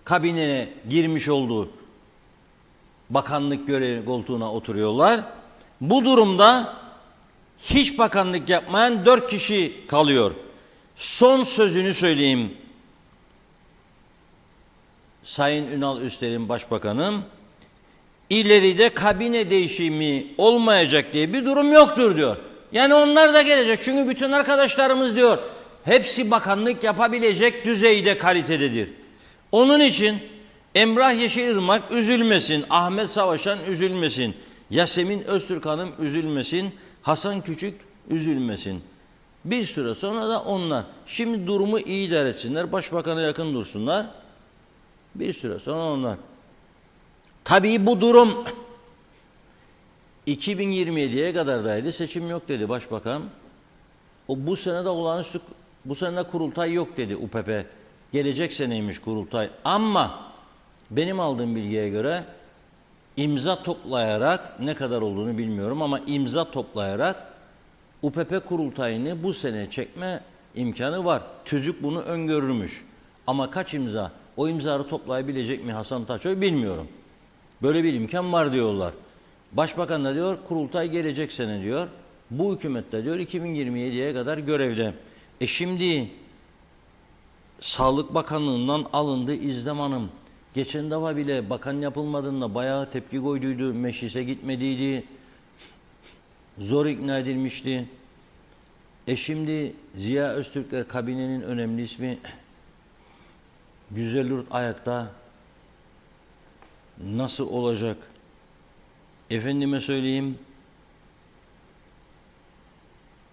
kabineye girmiş oldu. Bakanlık görevi koltuğuna oturuyorlar. Bu durumda hiç bakanlık yapmayan 4 kişi kalıyor. Son sözünü söyleyeyim. Sayın Ünal Üster'in başbakanın ileride kabine değişimi olmayacak diye bir durum yoktur diyor. Yani onlar da gelecek. Çünkü bütün arkadaşlarımız diyor, hepsi bakanlık yapabilecek düzeyde, kalitededir. Onun için Emrah Yeşilırmak üzülmesin, Ahmet Savaşan üzülmesin, Yasemin Öztürk Hanım üzülmesin, Hasan Küçük üzülmesin. Bir süre sonra da onlar. Şimdi durumu iyi idare etsinler, başbakana yakın dursunlar. Bir süre sonra onlar. Tabii bu durum 2027'ye kadardaydı. Seçim yok dedi başbakan. Bu sene de olağanüstü, bu sene de kurultay yok dedi UPP. Gelecek seneymiş kurultay. Ama benim aldığım bilgiye göre imza toplayarak, ne kadar olduğunu bilmiyorum ama imza toplayarak UPP kurultayını bu sene çekme imkanı var. TÜZÜK bunu öngörürmüş. Ama kaç imza? O imzaları toplayabilecek mi Hasan Taçoy bilmiyorum. Böyle bir imkan var diyorlar. Başbakan da diyor kurultay gelecek sene diyor. Bu hükümet de diyor 2027'ye kadar görevde. Şimdi Sağlık Bakanlığı'ndan alındı İzdem Hanım. Geçen defa bile bakan yapılmadığında bayağı tepki koyduydu. Meclise gitmediydi. Zor ikna edilmişti. Şimdi Ziya Öztürkler kabinenin önemli ismi. Güzelyurt ayakta. Nasıl olacak? Efendime söyleyeyim.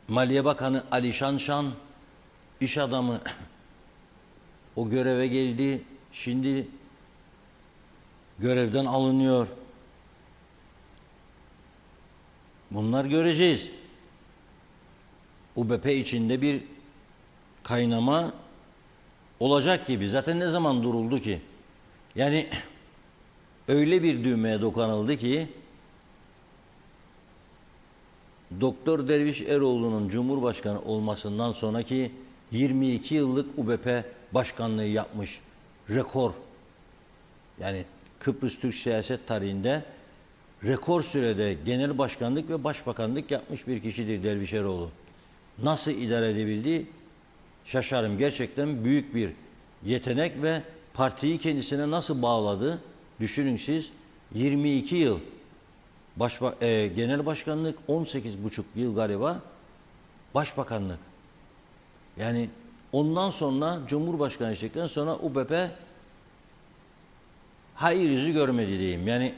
Maliye Bakanı Alişan Şan, iş adamı, o göreve geldi. Şimdi görevden alınıyor. Bunlar göreceğiz. UBP içinde bir kaynama olacak gibi. Zaten ne zaman duruldu ki? Yani öyle bir düğmeye dokanıldı ki Doktor Derviş Eroğlu'nun Cumhurbaşkanı olmasından sonraki 22 yıllık UBP başkanlığı yapmış. Rekor. Yani Kıbrıs Türk siyaset tarihinde rekor sürede genel başkanlık ve başbakanlık yapmış bir kişidir Derviş Eroğlu. Nasıl idare edebildi? Şaşarım. Gerçekten büyük bir yetenek ve partiyi kendisine nasıl bağladı? Düşünün siz 22 yıl genel başkanlık, 18,5 yıl galiba başbakanlık. Yani ondan sonra Cumhurbaşkanı seçtikten sonra UBP hayır yüzü görmedi diyeyim. Yani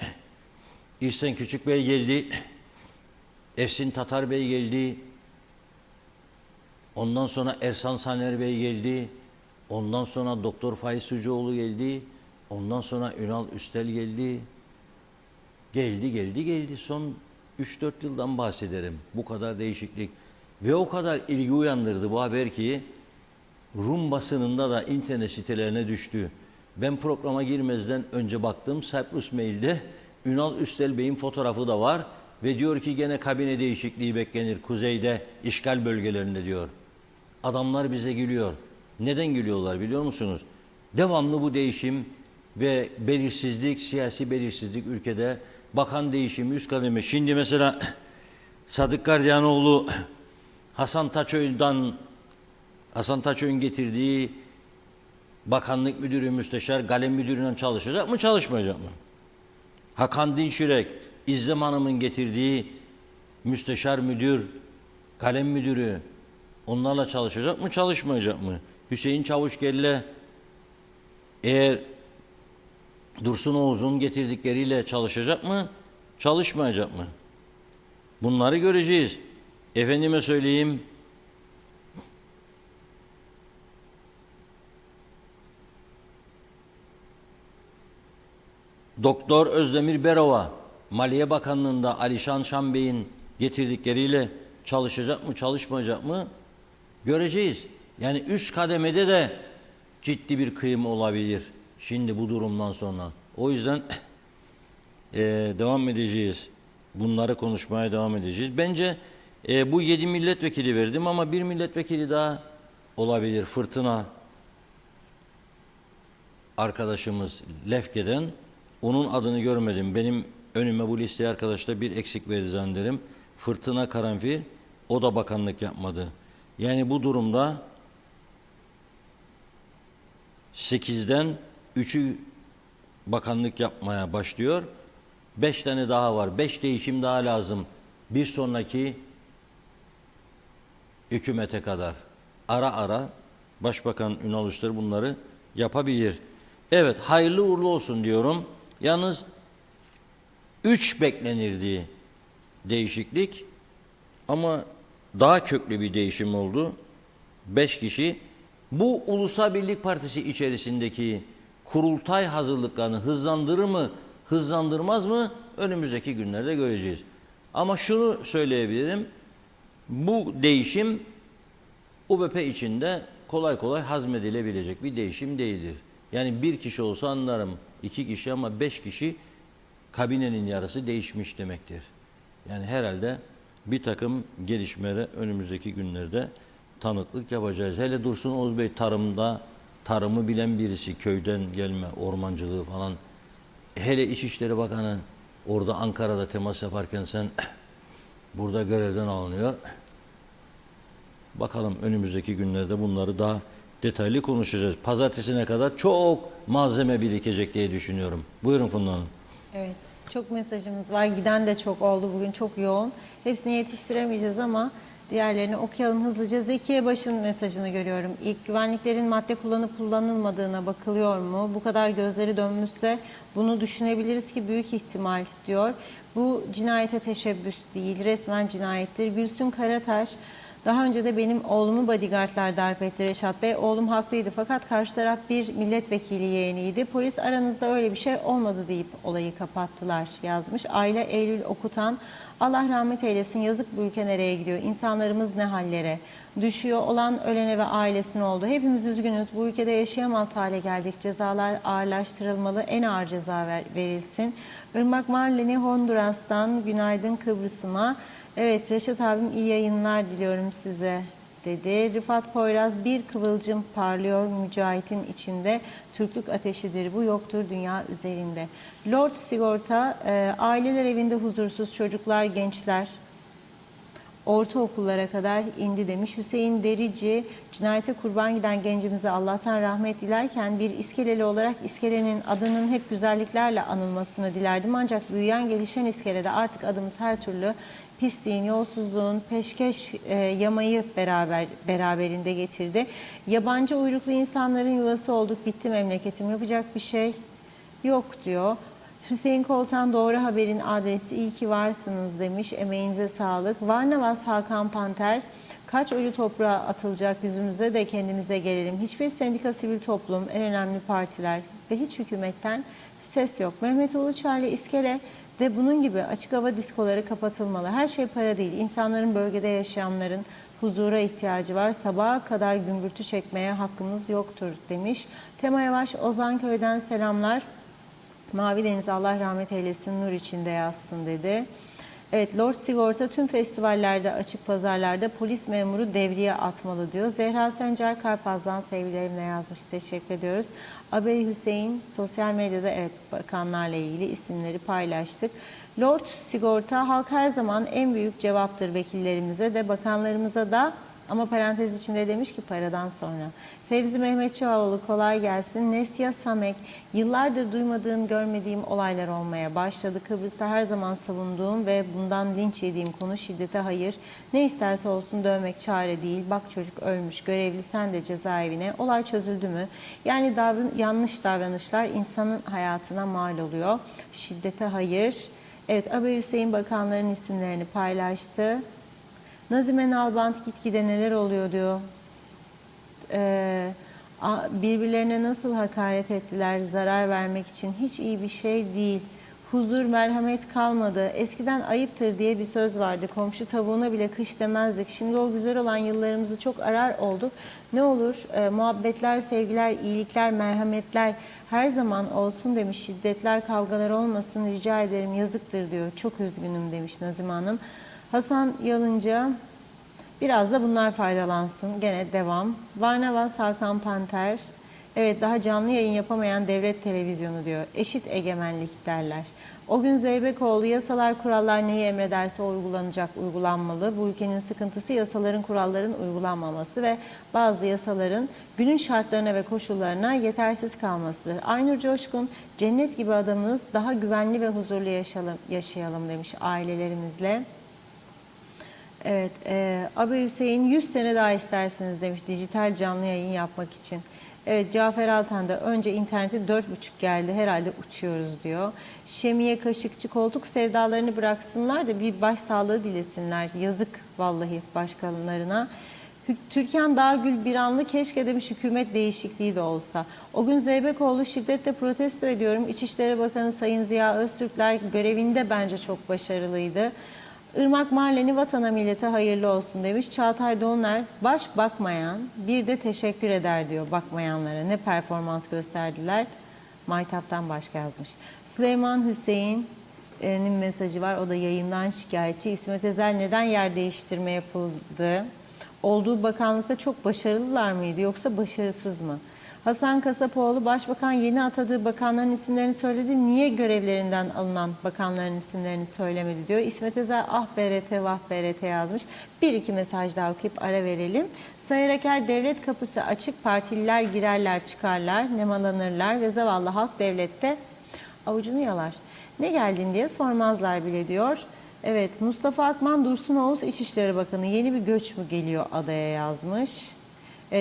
İhsan Küçük Bey geldi, Efsin Tatar Bey geldi, ondan sonra Ersan Saner Bey geldi, ondan sonra Doktor Faiz Sucuoğlu geldi, ondan sonra Ünal Üstel geldi. Geldi. Son 3-4 yıldan bahsederim. Bu kadar değişiklik. Ve o kadar ilgi uyandırdı bu haber ki Rum basınında da internet sitelerine düştü. Ben programa girmezden önce baktım. Cyprus Mail'de Ünal Üstel Bey'in fotoğrafı da var. Ve diyor ki gene kabine değişikliği beklenir. Kuzeyde, işgal bölgelerinde diyor. Adamlar bize gülüyor. Neden gülüyorlar biliyor musunuz? Devamlı bu değişim ve belirsizlik, siyasi belirsizlik ülkede. Bakan değişimi, üst kademe. Şimdi mesela Sadık Gardiyanoğlu Hasan Taçoy'un getirdiği bakanlık müdürü, müsteşar, kalem müdürüyle çalışacak mı, çalışmayacak mı? Hakan Dinşirek, İzzem Hanım'ın getirdiği müsteşar müdür, kalem müdürü onlarla çalışacak mı, çalışmayacak mı? Hüseyin Çavuşgelle eğer Dursun Oğuz'un getirdikleriyle çalışacak mı, çalışmayacak mı? Bunları göreceğiz. Efendime söyleyeyim, Doktor Özdemir Berova, Maliye Bakanlığı'nda Alişan Şan Bey'in getirdikleriyle çalışacak mı, çalışmayacak mı? Göreceğiz. Yani üst kademede de ciddi bir kıyım olabilir. Şimdi bu durumdan sonra. O yüzden devam edeceğiz. Bunları konuşmaya devam edeceğiz. Bence bu 7 milletvekili verdim ama bir milletvekili daha olabilir. Fırtına arkadaşımız Lefke'den. Onun adını görmedim. Benim önüme bu listeye arkadaşlar bir eksik verdi zannederim. Fırtına Karanfil. O da bakanlık yapmadı. Yani bu durumda 8'den 3'ü bakanlık yapmaya başlıyor. 5 tane daha var. 5 değişim daha lazım. Bir sonraki hükümete kadar. Ara ara Başbakan Ünal Üster bunları yapabilir. Evet, hayırlı uğurlu olsun diyorum. Yalnız 3 beklenirdi değişiklik ama daha köklü bir değişim oldu. 5 kişi. Bu Ulusal Birlik Partisi içerisindeki kurultay hazırlıklarını hızlandırır mı, hızlandırmaz mı? Önümüzdeki günlerde göreceğiz. Ama şunu söyleyebilirim. Bu değişim UBP içinde kolay kolay hazmedilebilecek bir değişim değildir. Yani bir kişi olsa anlarım, 2 kişi ama 5 kişi kabinenin yarısı değişmiş demektir. Yani herhalde bir takım gelişmelere önümüzdeki günlerde tanıklık yapacağız. Hele Dursun Oğuz Bey tarımı bilen birisi, köyden gelme, ormancılığı falan. Hele İçişleri Bakanı orada Ankara'da temas yaparken sen burada görevden alınıyor. Bakalım önümüzdeki günlerde bunları daha detaylı konuşacağız. Pazartesine kadar çok malzeme birikecek diye düşünüyorum. Buyurun Funda Hanım. Evet, çok mesajımız var. Giden de çok oldu. Bugün çok yoğun. Hepsini yetiştiremeyeceğiz ama diğerlerini okuyalım hızlıca. Zekiye Baş'ın mesajını görüyorum. İlk güvenliklerin madde kullanıp kullanılmadığına bakılıyor mu? Bu kadar gözleri dönmüşse bunu düşünebiliriz ki büyük ihtimal diyor. Bu cinayete teşebbüs değil, resmen cinayettir. Gülsün Karataş, daha önce de benim oğlumu bodyguardlar darp etti Reşat Bey. Oğlum haklıydı fakat karşı taraf bir milletvekili yeğeniydi. Polis aranızda öyle bir şey olmadı deyip olayı kapattılar yazmış. Aile Eylül Okutan, Allah rahmet eylesin, yazık bu ülke nereye gidiyor? İnsanlarımız ne hallere düşüyor? Olan ölene ve ailesine oldu. Hepimiz üzgünüz. Bu ülkede yaşayamaz hale geldik. Cezalar ağırlaştırılmalı. En ağır ceza verilsin. Irmak Marleni Honduras'tan günaydın Kıbrıs'ıma. Evet Reşat abim iyi yayınlar diliyorum size dedi. Rıfat Poyraz, bir kıvılcım parlıyor Mücahit'in içinde. Türklük ateşidir bu, yoktur dünya üzerinde. Lord Sigorta, aileler evinde huzursuz, çocuklar, gençler ortaokullara kadar indi demiş. Hüseyin Derici, cinayete kurban giden gencimize Allah'tan rahmet dilerken bir iskeleli olarak iskelenin adının hep güzelliklerle anılmasını dilerdim. Ancak büyüyen gelişen iskelede artık adımız her türlü pisliğin, yolsuzluğun, peşkeş yamayı beraberinde getirdi. Yabancı uyruklu insanların yuvası olduk, bitti memleketim, yapacak bir şey yok diyor. Hüseyin Koltan, doğru haberin adresi, iyi ki varsınız demiş. Emeğinize sağlık. Varnavas Hakan Panter, kaç ölü toprağa atılacak, yüzümüze de kendimize gelelim. Hiçbir sendika, sivil toplum, en önemli partiler ve hiç hükümetten ses yok. Mehmet Uluçaylı İskele de bunun gibi açık hava diskoları kapatılmalı. Her şey para değil. İnsanların, bölgede yaşayanların huzura ihtiyacı var. Sabaha kadar gümbürtü çekmeye hakkımız yoktur demiş. Tema Yavaş, Ozanköy'den selamlar. Mavi Deniz Allah rahmet eylesin, nur içinde yazsın dedi. Evet, Lord Sigorta, tüm festivallerde, açık pazarlarda polis memuru devriye atmalı diyor. Zehra Sencer Karpaz'dan sevgilerimle yazmış. Teşekkür ediyoruz. Abey Hüseyin, sosyal medyada evet bakanlarla ilgili isimleri paylaştık. Lord Sigorta, halk her zaman en büyük cevaptır vekillerimize de bakanlarımıza da. Ama parantez içinde demiş ki paradan sonra. Fevzi Mehmetçioğlu kolay gelsin. Nesya Samek, yıllardır duymadığım, görmediğim olaylar olmaya başladı. Kıbrıs'ta her zaman savunduğum ve bundan linç yediğim konu şiddete hayır. Ne isterse olsun dövmek çare değil. Bak çocuk ölmüş, görevli sen de cezaevine. Olay çözüldü mü? Yani yanlış davranışlar insanın hayatına mal oluyor. Şiddete hayır. Evet, Abey Hüseyin bakanların isimlerini paylaştı. Nazime Nalbant, gitgide neler oluyor diyor. Birbirlerine nasıl hakaret ettiler, zarar vermek için hiç iyi bir şey değil. Huzur, merhamet kalmadı. Eskiden ayıptır diye bir söz vardı. Komşu tavuğuna bile kış demezdik. Şimdi o güzel olan yıllarımızı çok arar olduk. Ne olur muhabbetler, sevgiler, iyilikler, merhametler her zaman olsun demiş. Şiddetler, kavgalar olmasın rica ederim, yazıktır diyor. Çok üzgünüm demiş Nazime Hanım. Hasan Yalınca, biraz da bunlar faydalansın. Gene devam. Varnavas Hakan Panter, evet daha canlı yayın yapamayan devlet televizyonu diyor. Eşit egemenlik derler. O gün Zeybekoğlu, yasalar kurallar neyi emrederse o uygulanacak, uygulanmalı. Bu ülkenin sıkıntısı yasaların kuralların uygulanmaması ve bazı yasaların günün şartlarına ve koşullarına yetersiz kalmasıdır. Aynur Coşkun, cennet gibi adamız, daha güvenli ve huzurlu yaşayalım demiş ailelerimizle. Evet, abi Hüseyin 100 sene daha istersiniz demiş dijital canlı yayın yapmak için. Evet, Cafer Altan da önce internete 4,5 geldi herhalde uçuyoruz diyor. Şemiye Kaşıkçı koltuk sevdalarını bıraksınlar da bir başsağlığı dilesinler. Yazık vallahi başkalarına. Türkan Dağgül Biranlı keşke demiş hükümet değişikliği de olsa. O gün Zeybekoğlu şiddetle protesto ediyorum. İçişleri Bakanı Sayın Ziya Öztürkler görevinde bence çok başarılıydı. Irmak Marleni vatana millete hayırlı olsun demiş. Çağatay Doğaner baş bakmayan bir de teşekkür eder diyor bakmayanlara. Ne performans gösterdiler. Maytap'tan başka yazmış. Süleyman Hüseyin'in mesajı var. O da yayından şikayetçi. İsmet Ezel neden yer değiştirme yapıldı? Olduğu bakanlıkta çok başarılılar mıydı yoksa başarısız mı? Hasan Kasapoğlu Başbakan yeni atadığı bakanların isimlerini söyledi. Niye görevlerinden alınan bakanların isimlerini söylemedi diyor. İsmet Ezel ah BRT vah BRT yazmış. Bir iki mesaj daha okuyup ara verelim. Sayın Aker devlet kapısı açık partililer girerler çıkarlar nemalanırlar ve zavallı halk devlette avucunu yalar. Ne geldin diye sormazlar bile diyor. Evet, Mustafa Akman Dursun Oğuz İçişleri Bakanı yeni bir göç mü geliyor adaya yazmış.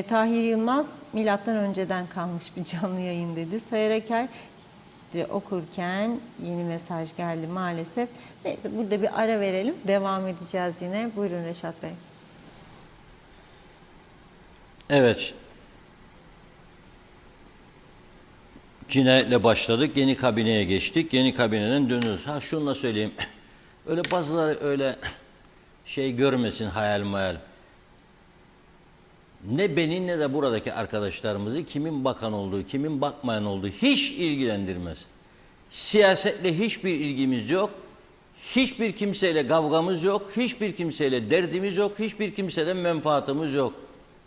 Tahir Yılmaz milattan önceden kalmış bir canlı yayın dedi. Sayar Eker okurken yeni mesaj geldi maalesef. Neyse burada bir ara verelim. Devam edeceğiz yine. Buyurun Reşat Bey. Evet. Cinayetle başladık. Yeni kabineye geçtik. Yeni kabineden dönüyoruz. Ha şunu da söyleyeyim. Öyle bazıları öyle şey görmesin hayal mayal. Ne beni ne de buradaki arkadaşlarımızı kimin bakan olduğu, kimin bakmayan olduğu hiç ilgilendirmez. Siyasetle hiçbir ilgimiz yok. Hiçbir kimseyle kavgamız yok. Hiçbir kimseyle derdimiz yok. Hiçbir kimseden menfaatimiz yok.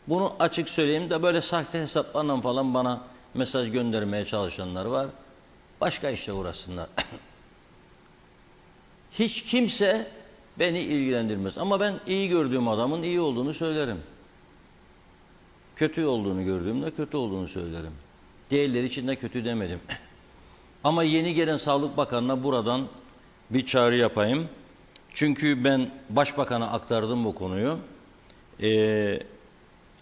Bunu açık söyleyeyim de böyle sahte hesaplarla falan bana mesaj göndermeye çalışanlar var. Başka işle uğraşsınlar. Hiç kimse beni ilgilendirmez. Ama ben iyi gördüğüm adamın iyi olduğunu söylerim. Kötü olduğunu gördüğümde kötü olduğunu söylerim. Diğerleri için de kötü demedim. Ama yeni gelen Sağlık Bakanı'na buradan bir çağrı yapayım. Çünkü ben Başbakan'a aktardım bu konuyu.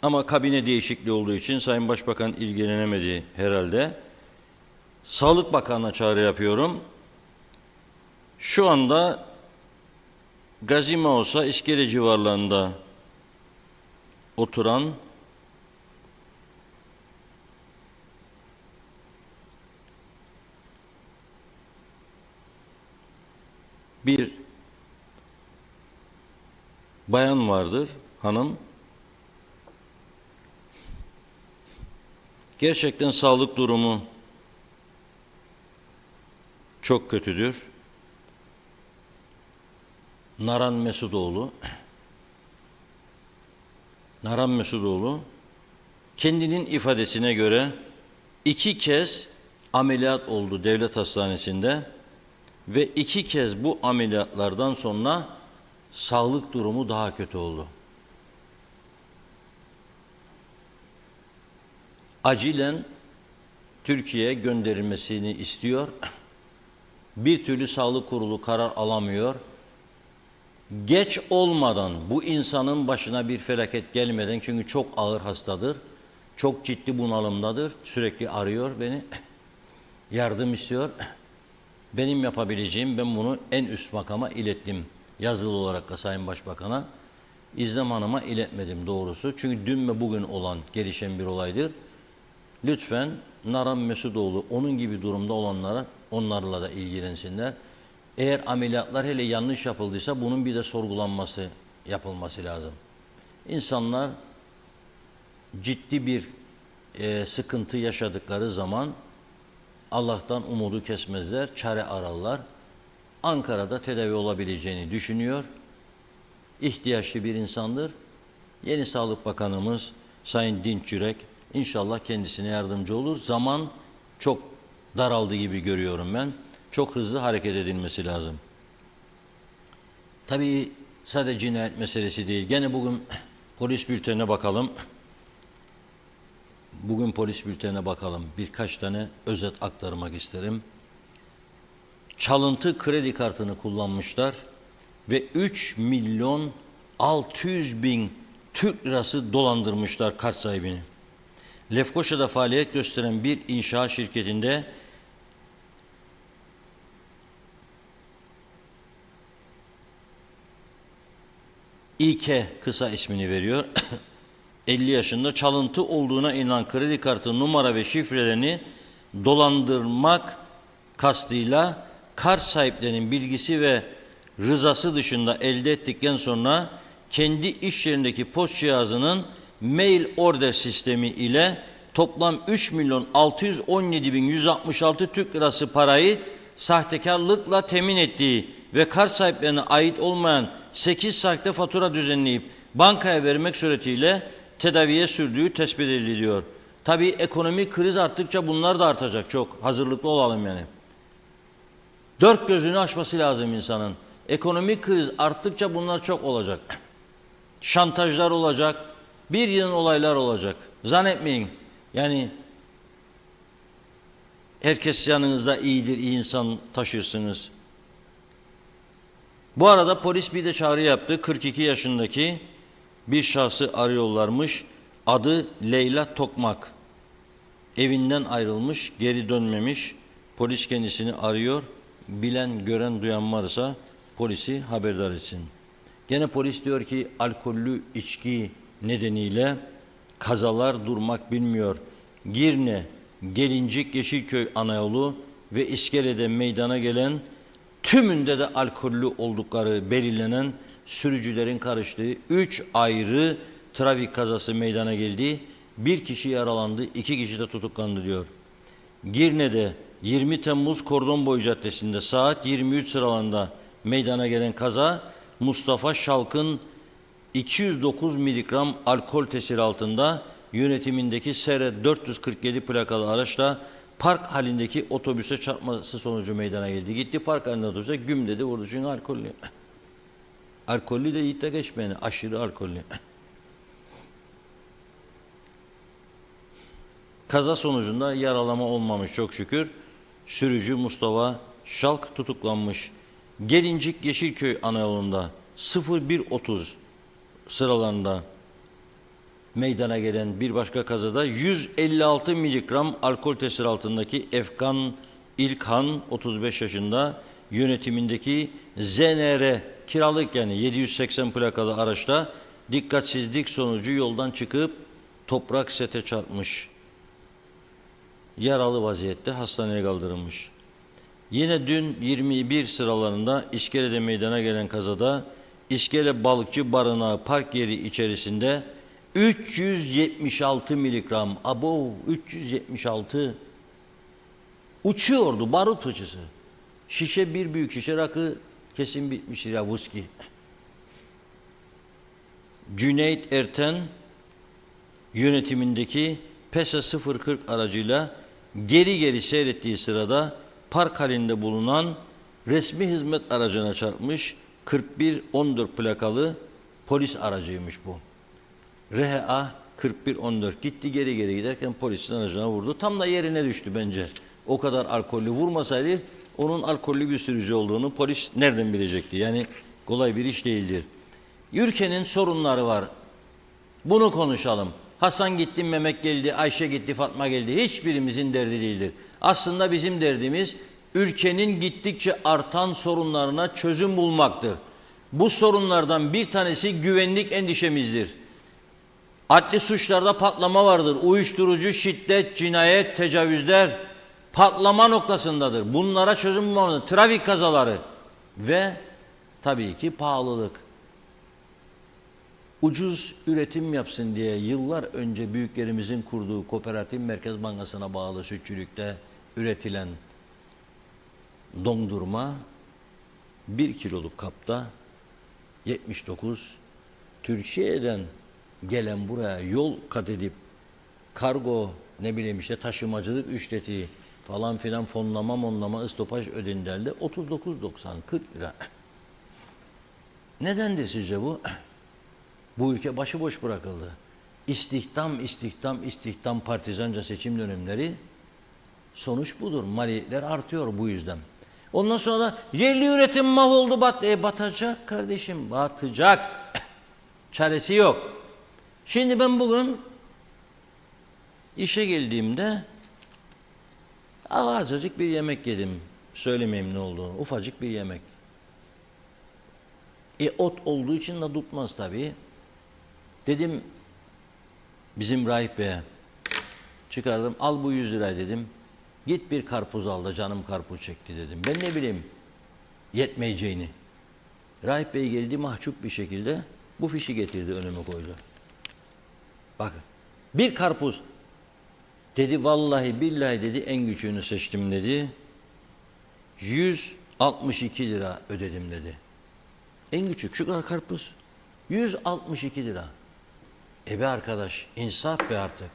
Ama kabine değişikliği olduğu için Sayın Başbakan ilgilenemedi herhalde. Sağlık Bakanı'na çağrı yapıyorum. Şu anda Gazimaos'a İskele civarlarında oturan bir bayan vardır, hanım. Gerçekten sağlık durumu çok kötüdür. Naran Mesudoğlu kendinin ifadesine göre 2 kez ameliyat oldu devlet hastanesinde ve 2 kez bu ameliyatlardan sonra sağlık durumu daha kötü oldu. Acilen Türkiye'ye gönderilmesini istiyor. Bir türlü sağlık kurulu karar alamıyor. Geç olmadan, bu insanın başına bir felaket gelmeden, çünkü çok ağır hastadır, çok ciddi bunalımdadır, sürekli arıyor beni, yardım istiyor. Benim yapabileceğim, ben bunu en üst makama ilettim. Yazılı olarak da Sayın Başbakan'a, İzlem Hanım'a iletmedim doğrusu. Çünkü dün ve bugün olan, gelişen bir olaydır. Lütfen Naran Mesudoğlu, onun gibi durumda olanlara, onlarla da ilgilensinler. Eğer ameliyatlar hele yanlış yapıldıysa bunun bir de sorgulanması yapılması lazım. İnsanlar ciddi bir sıkıntı yaşadıkları zaman Allah'tan umudu kesmezler, çare ararlar. Ankara'da tedavi olabileceğini düşünüyor. İhtiyaçlı bir insandır. Yeni Sağlık Bakanımız Sayın Dinç Yürek inşallah kendisine yardımcı olur. Zaman çok daraldı gibi görüyorum ben. Çok hızlı hareket edilmesi lazım. Tabii sadece cinayet meselesi değil. Gene bugün polis bültenine bakalım. Birkaç tane özet aktarmak isterim. Çalıntı kredi kartını kullanmışlar ve 3.600.000 600 bin Türk lirası dolandırmışlar kart sahibini. Lefkoşa'da faaliyet gösteren bir inşaat şirketinde İK kısa ismini veriyor. 50 yaşında çalıntı olduğuna inanan kredi kartı numara ve şifrelerini dolandırmak kastıyla kart sahiplerinin bilgisi ve rızası dışında elde ettikten sonra kendi iş yerindeki post cihazının mail order sistemi ile toplam 3.617.166 Türk lirası parayı sahtekarlıkla temin ettiği ve kart sahiplerine ait olmayan 8 sahte fatura düzenleyip bankaya vermek suretiyle tedaviye sürdüğü tespit ediliyor. Tabii ekonomik kriz arttıkça bunlar da artacak çok. Hazırlıklı olalım yani. Dört gözünü açması lazım insanın. Ekonomik kriz arttıkça bunlar çok olacak. Şantajlar olacak. Bir yığın olaylar olacak. Zannetmeyin. Yani herkes yanınızda iyidir, iyi insan taşırsınız. Bu arada polis bir de çağrı yaptı. 42 yaşındaki bir şahsı arıyorlarmış. Adı Leyla Tokmak. Evinden ayrılmış, geri dönmemiş. Polis kendisini arıyor. Bilen, gören, duyan varsa polisi haberdar etsin. Gene polis diyor ki alkollü içki nedeniyle kazalar durmak bilmiyor. Girne, Gelincik, Yeşilköy Anayolu ve İskele'de meydana gelen tümünde de alkollü oldukları belirlenen sürücülerin karıştığı 3 ayrı trafik kazası meydana geldi. 1 kişi yaralandı, 2 kişi de tutuklandı diyor. Girne'de 20 Temmuz Kordonboy Caddesi'nde saat 23 sıralarında meydana gelen kaza Mustafa Şalk'ın 209 miligram alkol tesiri altında yönetimindeki SR 447 plakalı araçla park halindeki otobüse çarpması sonucu meydana geldi. Gitti park halinde otobüse güm dedi vurdu çünkü alkollü. Alkollü de yiğit de geçmeyeni aşırı alkollü. Kaza sonucunda yaralama olmamış çok şükür. Sürücü Mustafa Şalk tutuklanmış. Gelincik Yeşilköy Anayolu'nda 01.30 sıralarında meydana gelen bir başka kazada 156 miligram alkol tesiri altındaki Efkan İlkhan 35 yaşında yönetimindeki ZNR kiralık yani 780 plakalı araçta dikkatsizlik sonucu yoldan çıkıp toprak sete çarpmış. Yaralı vaziyette hastaneye kaldırılmış. Yine dün 21 sıralarında İskele'de meydana gelen kazada İskele Balıkçı Barınağı park yeri içerisinde 376 miligram, 376 uçuyordu barut fıçısı. Şişe bir büyük şişe rakı kesin bitmiştir ya viski. Cüneyt Erten yönetimindeki PESA 040 aracıyla geri seyrettiği sırada park halinde bulunan resmi hizmet aracına çarpmış 4114 plakalı polis aracıymış bu. RHA 4114 gitti geri giderken polisin aracına vurdu. Tam da yerine düştü bence. O kadar alkollü vurmasaydı onun alkollü bir sürücü olduğunu polis nereden bilecekti? Yani kolay bir iş değildir. Ülkenin sorunları var. Bunu konuşalım. Hasan gitti, Mehmet geldi, Ayşe gitti, Fatma geldi. Hiçbirimizin derdi değildir. Aslında bizim derdimiz ülkenin gittikçe artan sorunlarına çözüm bulmaktır. Bu sorunlardan bir tanesi güvenlik endişemizdir. Adli suçlarda patlama vardır. Uyuşturucu, şiddet, cinayet, tecavüzler patlama noktasındadır. Bunlara çözüm bulmalıdır. Trafik kazaları ve tabii ki pahalılık. Ucuz üretim yapsın diye yıllar önce büyüklerimizin kurduğu Kooperatif Merkez Bankası'na bağlı sütçülükte üretilen dondurma 1 kiloluk kapta 79, Türkiye'den gelen buraya yol kat edip kargo ne bileyim işte taşımacılık ücreti falan filan fonlama stopaj ödenildi 39.90 40 lira. Nedendir sizce bu? Bu ülke başıboş bırakıldı. İstihdam partizanca seçim dönemleri sonuç budur. Maliyetler artıyor bu yüzden. Ondan sonra da yerli üretim mahvoldu batacak kardeşim batacak. Çaresi yok. Şimdi ben bugün işe geldiğimde azıcık bir yemek yedim. Söylemeyeyim ne olduğunu. Ufacık bir yemek. Ot olduğu için de tutmaz tabii. Dedim bizim Rahip Bey'e, çıkardım, al bu 100 lira dedim. Git bir karpuz al da canım karpuz çekti dedim. Ben ne bileyim yetmeyeceğini. Rahip Bey geldi mahcup bir şekilde bu fişi getirdi, önüme koydu. Bakın, bir karpuz. Dedi vallahi billahi dedi en küçüğünü seçtim dedi. 162 lira ödedim dedi. En küçük şu kadar karpuz. 162 lira. Be arkadaş, insaf be artık.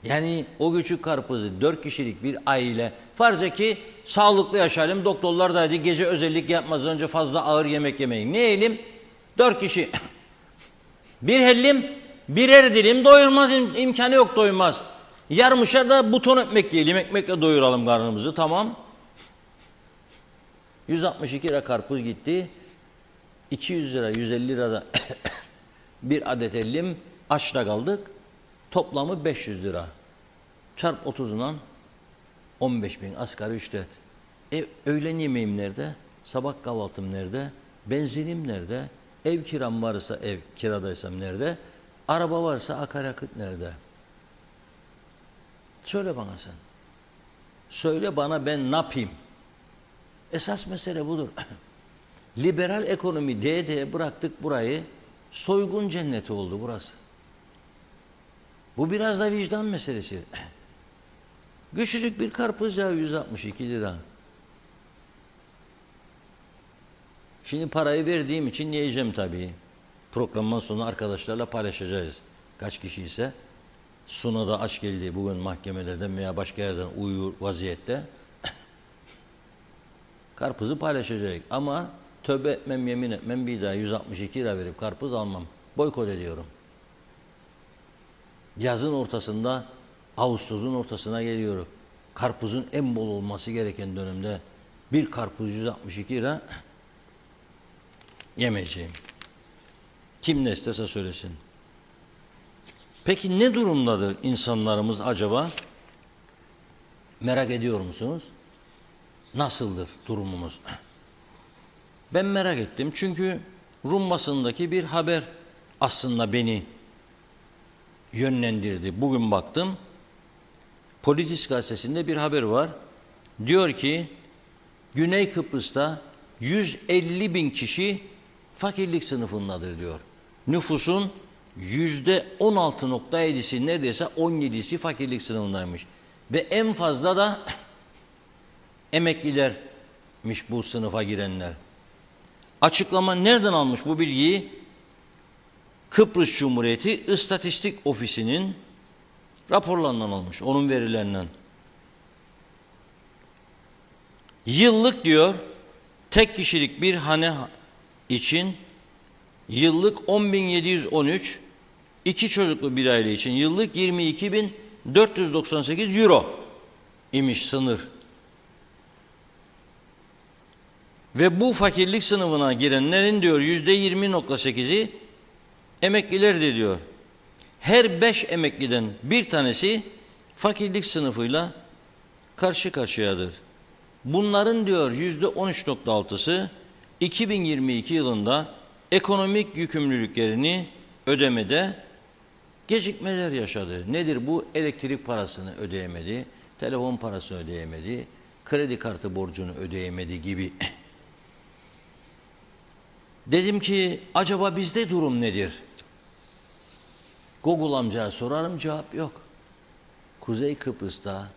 Yani o küçük karpuzu 4 kişilik bir aile, farz et ki sağlıklı yaşayalım, doktorlar da dedi gece özellik yapmaz önce fazla ağır yemek yemeyin. Ne yiyelim? 4 kişi. Bir hellim, birer dilim doyurmaz, imkanı yok doyurmaz. Yarmışa da buton ekmek yiyelim, ekmekle doyuralım karnımızı, tamam. 162 lira karpuz gitti. 200 lira, 150 lira da bir adet hellim, açta kaldık. Toplamı 500 lira. Çarp 30'undan 15.000 asgari ücret. Öğlen yemeğim nerede? Sabah kahvaltım nerede? Benzinim nerede? Ev kiram varsa ev kiradaysam nerede? Araba varsa akaryakıt nerede? Söyle bana sen. Söyle bana ben ne yapayım? Esas mesele budur. Liberal ekonomi diye bıraktık burayı. Soygun cenneti oldu burası. Bu biraz da vicdan meselesi. Küçücük bir karpuz ya 162 lira. Şimdi parayı verdiğim için yiyeceğim tabii. Programdan sonra arkadaşlarla paylaşacağız. Kaç kişi ise. Suna da aç geldi bugün mahkemelerden veya başka yerden uyuyor vaziyette. Karpuzu paylaşacak ama tövbe etmem, yemin etmem, bir daha 162 lira verip karpuz almam. Boykot ediyorum. Yazın ortasında, Ağustos'un ortasına geliyorum. Karpuzun en bol olması gereken dönemde bir karpuz 162 lira yemeyeceğim. Kim ne isterse söylesin. Peki ne durumdadır insanlarımız acaba? Merak ediyor musunuz? Nasıldır durumumuz? Ben merak ettim çünkü Rum basındaki bir haber aslında beni yönlendirdi. Bugün baktım, Politis gazetesinde bir haber var. Diyor ki, Güney Kıbrıs'ta 150 bin kişi fakirlik sınıfındadır diyor. Nüfusun %16.7'si neredeyse 17'si fakirlik sınıfındaymış. Ve en fazla da emeklilermiş bu sınıfa girenler. Açıklama nereden almış bu bilgiyi? Kıbrıs Cumhuriyeti İstatistik Ofisi'nin raporlarından almış, onun verilerinden. Yıllık diyor, tek kişilik bir hane için yıllık 10.713, iki çocuklu bir aile için yıllık 22.498 euro imiş sınır. Ve bu fakirlik sınıfına girenlerin diyor %20.8'i emeklilerdir diyor. Her 5 emekliden bir tanesi fakirlik sınıfıyla karşı karşıyadır. Bunların diyor %13.6'sı 2022 yılında ekonomik yükümlülüklerini ödemede gecikmeler yaşadı. Nedir bu? Elektrik parasını ödeyemedi, telefon parasını ödeyemedi, kredi kartı borcunu ödeyemedi gibi. Dedim ki acaba bizde durum nedir? Google amcaya sorarım, cevap yok. Kuzey Kıbrıs'ta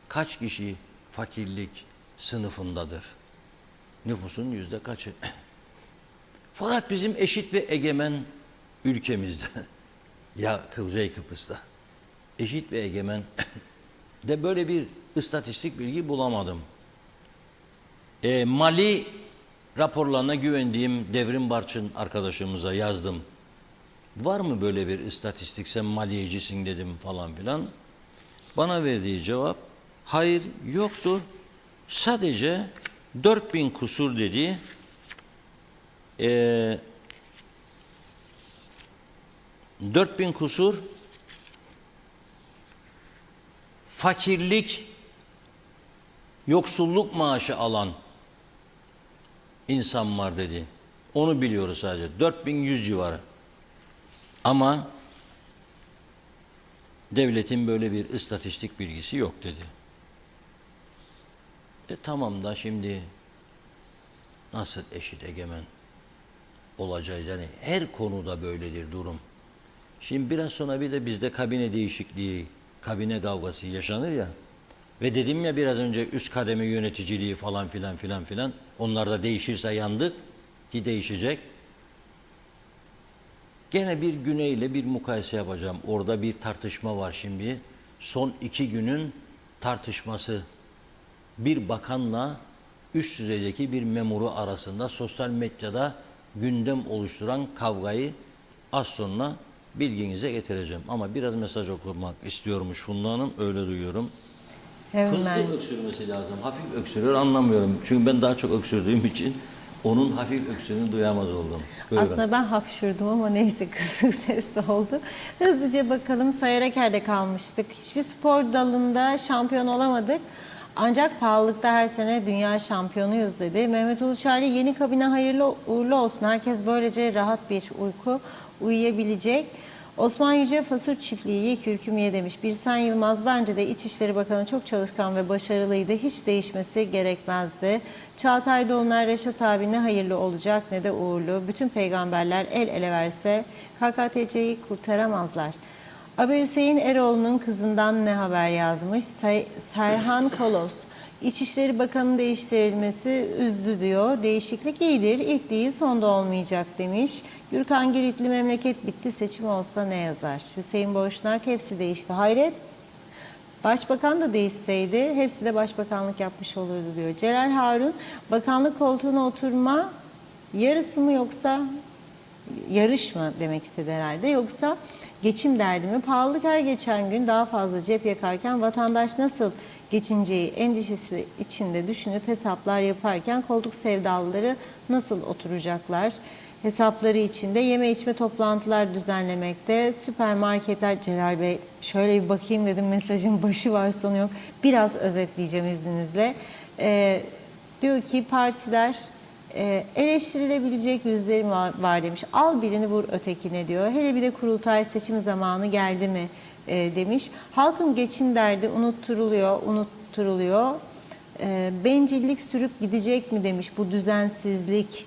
kaç kişi fakirlik sınıfındadır? Nüfusun yüzde kaçı? Fakat bizim eşit ve egemen ülkemizde, ya Kuzey Kıbrıs'ta, eşit ve egemen de böyle bir istatistik bilgi bulamadım. Mali raporlarına güvendiğim Devrim Barçın arkadaşımıza yazdım. Var mı böyle bir istatistik, sen maliyecisin dedim falan filan. Bana verdiği cevap, hayır yoktur. Sadece 4000 kusur dediği 4000 kusur fakirlik, yoksulluk maaşı alan insan var dedi. Onu biliyoruz sadece. 4100 civarı. Ama devletin böyle bir istatistik bilgisi yok dedi. Tamam da şimdi nasıl eşit egemen olacağız? Yani her konuda böyledir durum. Şimdi biraz sonra bir de bizde kabine değişikliği, kabine kavgası yaşanır ya. Ve dedim ya biraz önce üst kademe yöneticiliği falan filan filan filan. Onlar da değişirse yandık ki değişecek. Gene bir güneyle bir mukayese yapacağım. Orada bir tartışma var şimdi. Son 2 günün tartışması. Bir bakanla üst düzeydeki bir memuru arasında sosyal medyada gündem oluşturan kavgayı az sonra bilginize getireceğim. Ama biraz mesaj okumak istiyormuş Funda Hanım. Öyle duyuyorum. Hemen. Fıstık öksürmesi lazım. Hafif öksürüyor, anlamıyorum. Çünkü ben daha çok öksürdüğüm için onun hafif öksürüğünü duyamaz oldum. Buyurun. Aslında ben hapşurdum ama neyse kısık sesli oldu. Hızlıca bakalım, Sayıreker'de kalmıştık. Hiçbir spor dalında şampiyon olamadık. Ancak pahalılıkta her sene dünya şampiyonuyuz dedi. Mehmet Uluçaylı yeni kabine hayırlı uğurlu olsun. Herkes böylece rahat bir uyku uyuyabilecek. Osman Yüce fasul çiftliği ye kürküm ye demiş. Birsen Yılmaz bence de İçişleri Bakanı çok çalışkan ve başarılıydı. Hiç değişmesi gerekmezdi. Çağatay Dolunay Reşat abi ne hayırlı olacak ne de uğurlu. Bütün peygamberler el ele verse KKTC'yi kurtaramazlar. Abi Hüseyin Eroğlu'nun kızından ne haber yazmış? Serhan Kolos. İçişleri Bakanı değiştirilmesi üzdü diyor. Değişiklik iyidir. İlk değil sonda olmayacak demiş. Gürkan Giritli memleket bitti seçim olsa ne yazar? Hüseyin Boşnak hepsi değişti. Hayret. Başbakan da değişseydi hepsi de başbakanlık yapmış olurdu diyor. Celal Harun bakanlık koltuğuna oturma yarısı mı yoksa yarış mı demek istedi herhalde, yoksa geçim derdi mi? Pahalılık her geçen gün daha fazla cep yakarken vatandaş nasıl geçineceği endişesi içinde düşünüp hesaplar yaparken koltuk sevdalıları nasıl oturacaklar? Hesapları içinde yeme içme toplantılar düzenlemekte. Süpermarketler, Celal Bey şöyle bir bakayım dedim, mesajın başı var sonu yok. Biraz özetleyeceğim izninizle. Diyor ki partiler eleştirilebilecek yüzlerim var demiş. Al birini vur ötekine diyor. Hele bir de kurultay seçim zamanı geldi mi demiş. Halkın geçim derdi unutturuluyor. Bencillik sürüp gidecek mi demiş bu düzensizlik.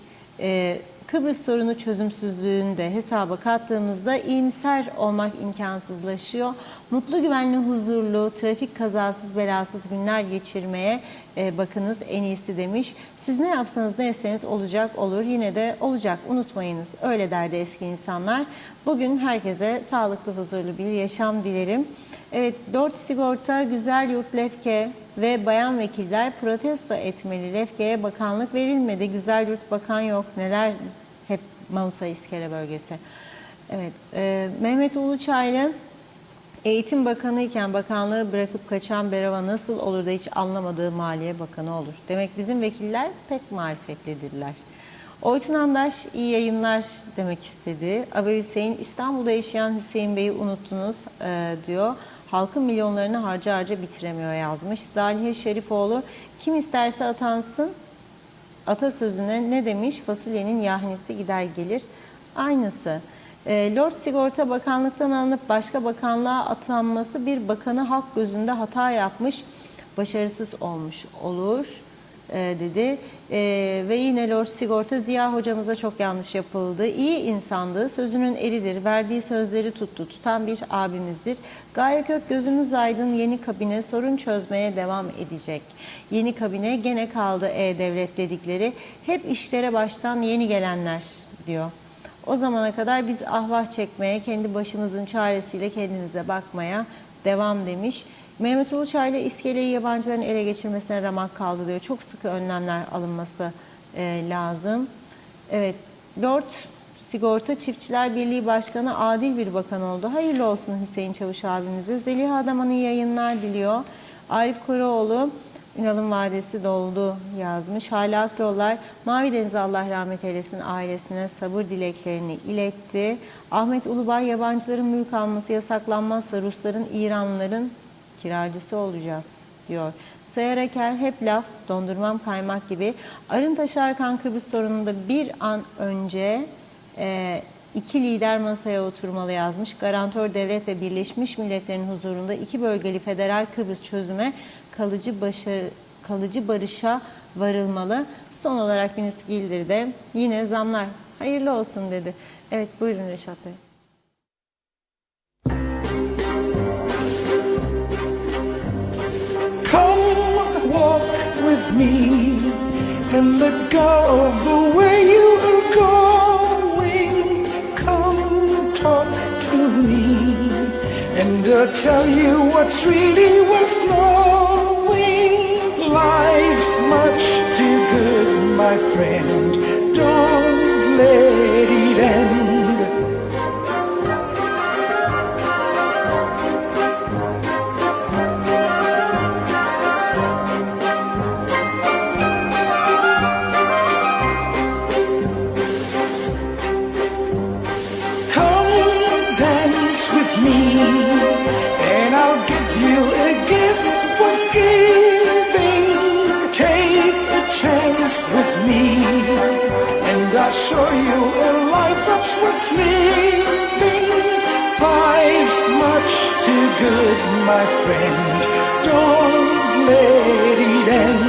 Kıbrıs sorunu çözümsüzlüğünü de hesaba kattığımızda iyimser olmak imkansızlaşıyor. Mutlu, güvenli, huzurlu, trafik kazasız, belasız günler geçirmeye bakınız en iyisi demiş. Siz ne yapsanız ne etseniz olacak olur, yine de olacak, unutmayınız. Öyle derdi eski insanlar. Bugün herkese sağlıklı, huzurlu bir yaşam dilerim. Evet, 4 sigorta, güzel yurt Lefke ve bayan vekiller protesto etmeli. Lefke'ye bakanlık verilmedi. Güzel yurt bakan yok. Neler hep Mausa İskele bölgesi. Evet, Mehmet Uluçaylı Eğitim Bakanı iken bakanlığı bırakıp kaçan Berava nasıl olur da hiç anlamadığı Maliye Bakanı olur. Demek bizim vekiller pek marifetlidirler. Oytun Andaş iyi yayınlar demek istedi. Abi Hüseyin İstanbul'da yaşayan Hüseyin Bey'i unuttunuz diyor. Halkın milyonlarını harca harca bitiremiyor yazmış. Zalihe Şerifoğlu kim isterse atansın atasözüne ne demiş? Fasulyenin yahnisi gider gelir. Aynısı. Lord Sigorta bakanlıktan alınıp başka bakanlığa atanması bir bakanı halk gözünde hata yapmış, başarısız olmuş olur dedi. Ve yine Lord Sigorta Ziya hocamıza çok yanlış yapıldı. İyi insandı, sözünün eridir, verdiği sözleri tutan bir abimizdir. Gaye Kök gözümüz aydın, yeni kabine sorun çözmeye devam edecek. Yeni kabine gene kaldı e-devlet dedikleri, hep işlere baştan yeni gelenler diyor. O zamana kadar biz ahvah çekmeye, kendi başımızın çaresiyle kendimize bakmaya devam demiş. Mehmet Uluçaylı iskeleyi yabancıların ele geçirmesine ramak kaldı diyor. Çok sıkı önlemler alınması lazım. Evet, Lord Sigorta Çiftçiler Birliği Başkanı adil bir bakan oldu. Hayırlı olsun Hüseyin Çavuş abimize. Zeliha Adaman'ın yayınlar diliyor. Arif Koroğlu, Ünal'ın vadesi doldu yazmış. Hala Akyollar, Mavi Deniz'e Allah rahmet eylesin ailesine sabır dileklerini iletti. Ahmet Ulubay, yabancıların mülk alması yasaklanmazsa Rusların, İranlıların kiracısı olacağız diyor. Sayar Aker, hep laf, dondurmam kaymak gibi. Arıntaş Arkan, Kıbrıs sorununda bir an önce iki lider masaya oturmalı yazmış. Garantör devlet ve Birleşmiş Milletler'in huzurunda iki bölgeli federal Kıbrıs çözüme kalıcı barışa varılmalı. Son olarak Yunus Gildir de yine zamlar hayırlı olsun dedi. Evet, buyurun Reşat Bey. Come walk with me and let go of the way you are going. Come talk to me and I'll tell you what's really worth knowing. Life's much too good, my friend. Don't let it end. With me, and I'll give you a gift worth giving. Take a chance with me, and I'll show you a life that's worth living. Life's much too good, my friend. Don't let it end.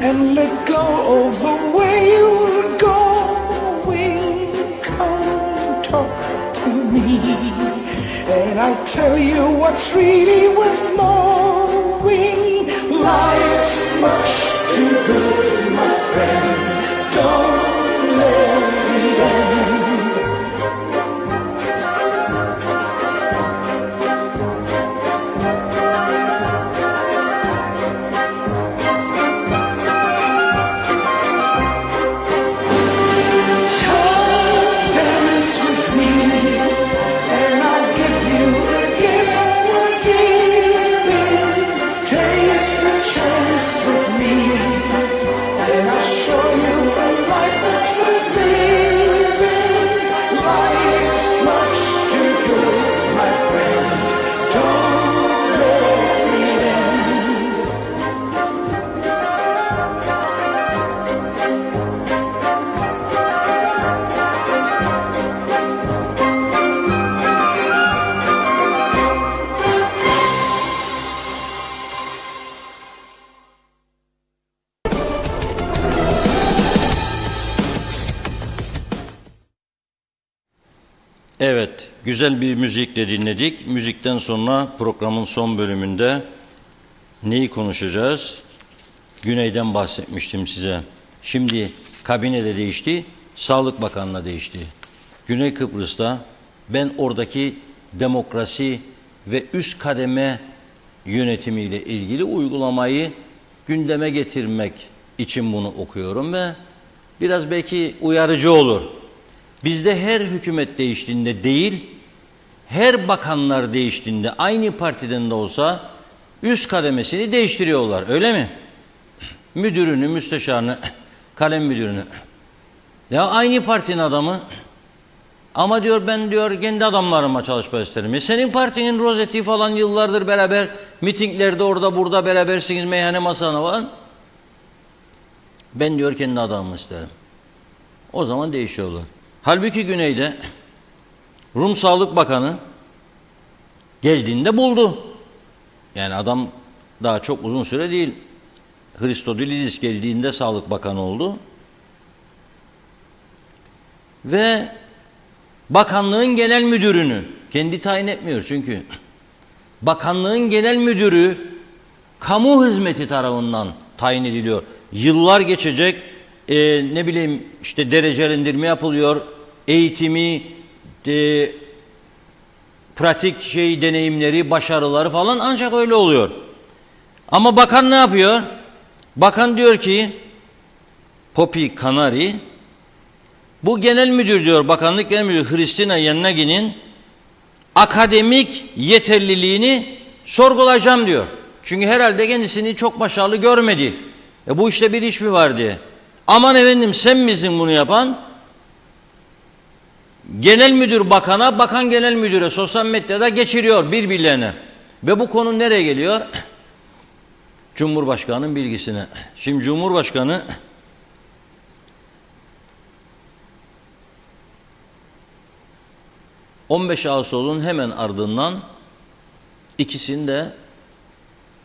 And let go of the way you were going. Come talk to me, and I'll tell you what's really worth knowing. Life's much too good, my friend. Don't let it end. Evet, güzel bir müzikle dinledik. Müzikten sonra programın son bölümünde neyi konuşacağız? Güney'den bahsetmiştim size. Şimdi kabine de değişti, Sağlık Bakanlığı değişti. Güney Kıbrıs'ta ben oradaki demokrasi ve üst kademe yönetimiyle ilgili uygulamayı gündeme getirmek için bunu okuyorum ve biraz belki uyarıcı olur. Bizde her hükümet değiştiğinde değil, her bakanlar değiştiğinde aynı partiden de olsa üst kademesini değiştiriyorlar. Öyle mi? Müdürünü, müsteşarını, kalem müdürünü. Ya aynı partinin adamı ama diyor ben diyor kendi adamlarıma çalışmak isterim. Senin partinin rozeti falan yıllardır beraber mitinglerde orada burada berabersiniz meyhane masana falan. Ben diyor kendi adamımı isterim. O zaman değişiyorlar. Halbuki Güney'de Rum Sağlık Bakanı geldiğinde buldu. Yani adam daha çok uzun süre değil. Christodoulidis geldiğinde Sağlık Bakanı oldu. Ve bakanlığın genel müdürünü kendi tayin etmiyor çünkü. Bakanlığın genel müdürü kamu hizmeti tarafından tayin ediliyor. Yıllar geçecek, ne bileyim işte derecelendirme yapılıyor, eğitimi, pratik deneyimleri, başarıları falan ancak öyle oluyor. Ama bakan ne yapıyor? Bakan diyor ki Poppy Canary, bu genel müdür diyor, bakanlık genel müdürü Hristina Yannagi'nin akademik yeterliliğini sorgulayacağım diyor. Çünkü herhalde kendisini çok başarılı görmedi. Bu işte bir iş mi var diye. Aman efendim sen misin bunu yapan? Genel müdür bakana, bakan genel müdüre sosyal medyada geçiriyor birbirlerine. Ve bu konu nereye geliyor? Cumhurbaşkanı'nın bilgisine. Şimdi Cumhurbaşkanı 15 Ağustos'un hemen ardından ikisini de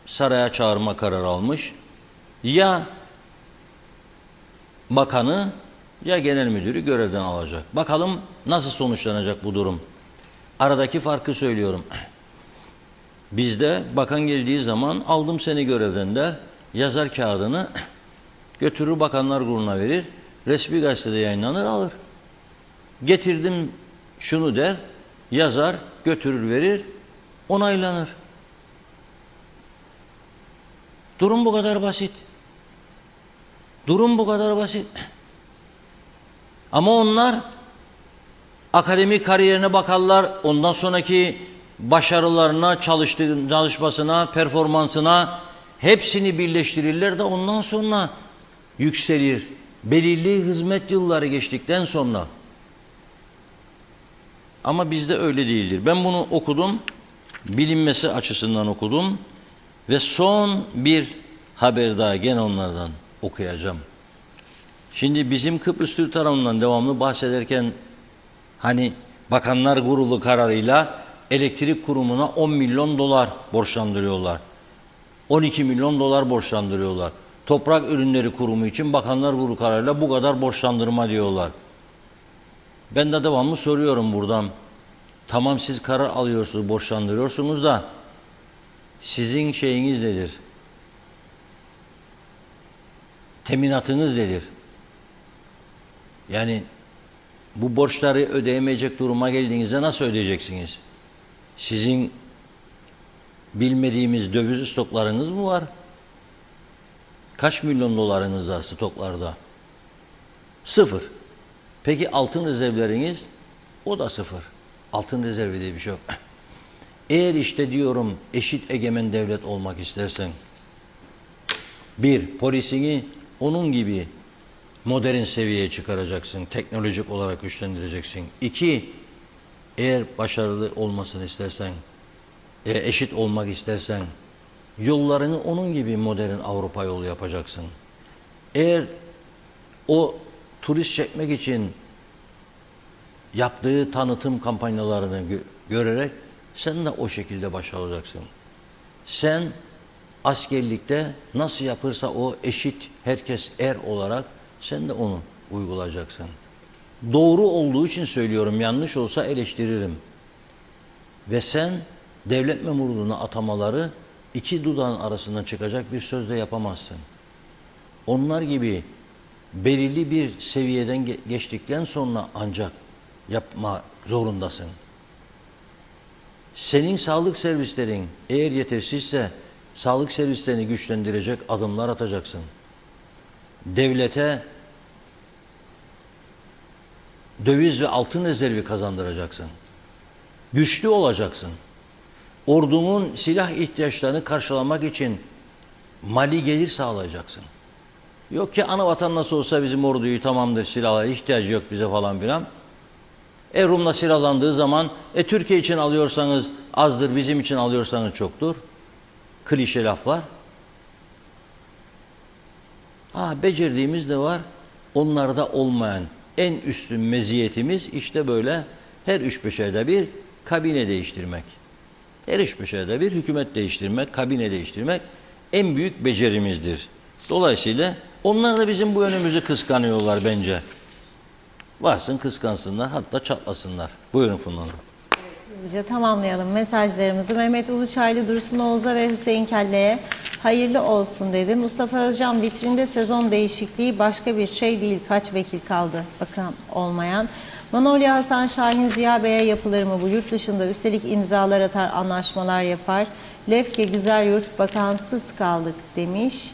saraya çağırma kararı almış. Ya bakanı ya genel müdürü görevden alacak. Bakalım nasıl sonuçlanacak bu durum. Aradaki farkı söylüyorum. Bizde bakan geldiği zaman aldım seni görevden der, yazar kağıdını götürür Bakanlar Kurulu'na verir, resmi gazetede yayınlanır alır. Getirdim şunu der, yazar, götürür verir, onaylanır. Durum bu kadar basit. Durum bu kadar basit. Ama onlar akademik kariyerine bakarlar, ondan sonraki başarılarına, çalışmasına, performansına hepsini birleştirirler de ondan sonra yükselir. Belirli hizmet yılları geçtikten sonra. Ama bizde öyle değildir. Ben bunu okudum, bilinmesi açısından okudum ve son bir haber daha gene onlardan okuyacağım. Şimdi bizim Kıbrıs Türk tarafından devamlı bahsederken hani Bakanlar Kurulu kararıyla elektrik kurumuna 10 milyon dolar borçlandırıyorlar. 12 milyon dolar borçlandırıyorlar. Toprak Ürünleri Kurumu için Bakanlar Kurulu kararıyla bu kadar borçlandırma diyorlar. Ben de devamlı soruyorum buradan. Tamam siz karar alıyorsunuz, borçlandırıyorsunuz da sizin şeyiniz nedir? Teminatınız nedir? Yani bu borçları ödeyemeyecek duruma geldiğinizde nasıl ödeyeceksiniz? Sizin bilmediğimiz döviz stoklarınız mı var? Kaç milyon dolarınız var stoklarda? Sıfır. Peki altın rezervleriniz? O da sıfır. Altın rezervi diye bir şey yok. Eğer işte diyorum eşit egemen devlet olmak istersen, bir, polisini onun gibi modern seviyeye çıkaracaksın, teknolojik olarak güçlendireceksin. İki, eğer başarılı olmasını istersen, eşit olmak istersen, yollarını onun gibi modern Avrupa yolu yapacaksın. Eğer o turist çekmek için yaptığı tanıtım kampanyalarını görerek sen de o şekilde başarılı olacaksın. Sen askerlikte nasıl yapırsa o eşit, herkes er olarak sen de onu uygulayacaksın. Doğru olduğu için söylüyorum, yanlış olsa eleştiririm. Ve sen devlet memurluğuna atamaları iki dudağın arasından çıkacak bir sözle yapamazsın. Onlar gibi belirli bir seviyeden geçtikten sonra ancak yapma zorundasın. Senin sağlık servislerin eğer yetersizse sağlık servislerini güçlendirecek adımlar atacaksın. devlete döviz ve altın rezervi kazandıracaksın. Güçlü olacaksın. Ordunun silah ihtiyaçlarını karşılamak için mali gelir sağlayacaksın. Yok ki ana vatan nasıl olsa bizim orduyu tamamdır, silaha ihtiyacı yok bize falan filan. Rum'la silahlandığı zaman Türkiye için alıyorsanız azdır, bizim için alıyorsanız çoktur. Klişe laflar. Becerdiğimiz de var. Onlarda olmayan en üstün meziyetimiz işte böyle her 3-5 ayda bir kabine değiştirmek. Her 3-5 ayda bir hükümet değiştirmek, kabine değiştirmek en büyük becerimizdir. Dolayısıyla onlar da bizim bu yönümüzü kıskanıyorlar bence. Varsın kıskansınlar, hatta çatlasınlar. Buyurun Funda Hanım. Hızlıca tamamlayalım mesajlarımızı. Mehmet Uluçaylı, Dursun Oğuz'a ve Hüseyin Kelle'ye hayırlı olsun dedi. Mustafa Özcan, vitrinde sezon değişikliği başka bir şey değil. Kaç vekil kaldı bakan olmayan. Manolya Hasan Şahin, Ziya Bey'e yapılır mı bu? Yurt dışında üstelik imzalar atar, anlaşmalar yapar. Lefke güzel yurt, bakansız kaldık demiş.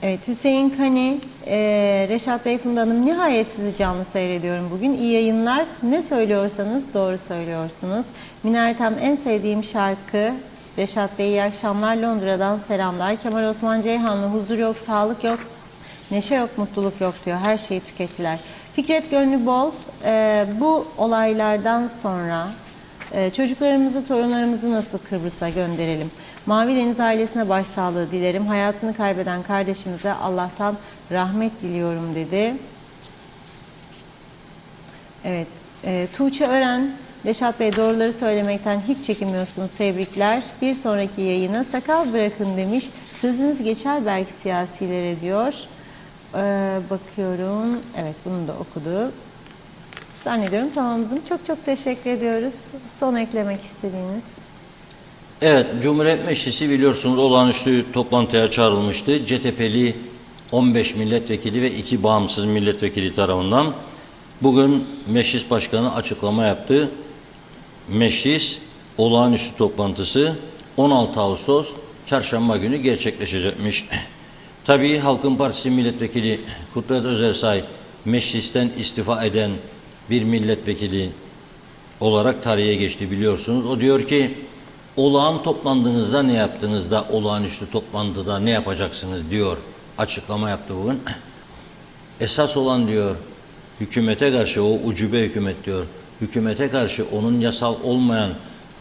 Evet, Hüseyin Kani, Reşat Bey, Funda Hanım, nihayet sizi canlı seyrediyorum bugün. İyi yayınlar. Ne söylüyorsanız doğru söylüyorsunuz. Minertem en sevdiğim şarkı. Reşat Bey, iyi akşamlar. Londra'dan selamlar. Kemal Osman Ceyhanlı, huzur yok, sağlık yok, neşe yok, mutluluk yok diyor. Her şeyi tükettiler. Fikret Gönlü Bol, bu olaylardan sonra çocuklarımızı, torunlarımızı nasıl Kıbrıs'a gönderelim? Mavi Deniz ailesine başsağlığı dilerim. Hayatını kaybeden kardeşimize Allah'tan rahmet diliyorum dedi. Evet, Tuğçe Ören, Reşat Bey doğruları söylemekten hiç çekinmiyorsunuz, tebrikler. Bir sonraki yayına sakal bırakın demiş. Sözünüz geçer belki siyasilere diyor. Bakıyorum, evet bunu da okudu. Zannediyorum tamamladım. Çok çok teşekkür ediyoruz. Son eklemek istediğiniz. Evet, Cumhuriyet Meclisi biliyorsunuz olağanüstü toplantıya çağrılmıştı. CTP'li 15 milletvekili ve 2 bağımsız milletvekili tarafından. Bugün Meclis Başkanı açıklama yaptı. Meclis olağanüstü toplantısı 16 Ağustos Çarşamba günü gerçekleşecekmiş. Tabii Halkın Partisi milletvekili Kudret Özersay meclisten istifa eden bir milletvekili olarak tarihe geçti biliyorsunuz. O diyor ki olağan toplandığınızda ne yaptınız da olağanüstü toplantıda ne yapacaksınız diyor. Açıklama yaptı bugün. Esas olan diyor hükümete karşı, o ucube hükümet diyor, hükümete karşı, onun yasal olmayan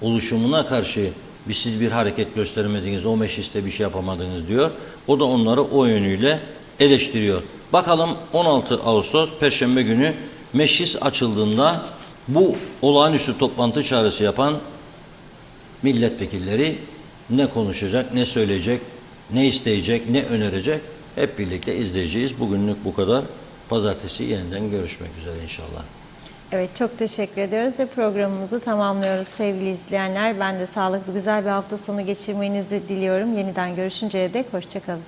oluşumuna karşı siz bir hareket göstermediniz, o mecliste bir şey yapamadınız diyor. O da onları o yönüyle eleştiriyor. Bakalım 16 Ağustos Perşembe günü meclis açıldığında bu olağanüstü toplantı çağrısı yapan milletvekilleri ne konuşacak, ne söyleyecek, ne isteyecek, ne önerecek hep birlikte izleyeceğiz. Bugünlük bu kadar. Pazartesi yeniden görüşmek üzere inşallah. Evet, çok teşekkür ediyoruz ve programımızı tamamlıyoruz sevgili izleyenler. Ben de sağlıklı güzel bir hafta sonu geçirmenizi diliyorum. Yeniden görüşünceye dek hoşça kalın.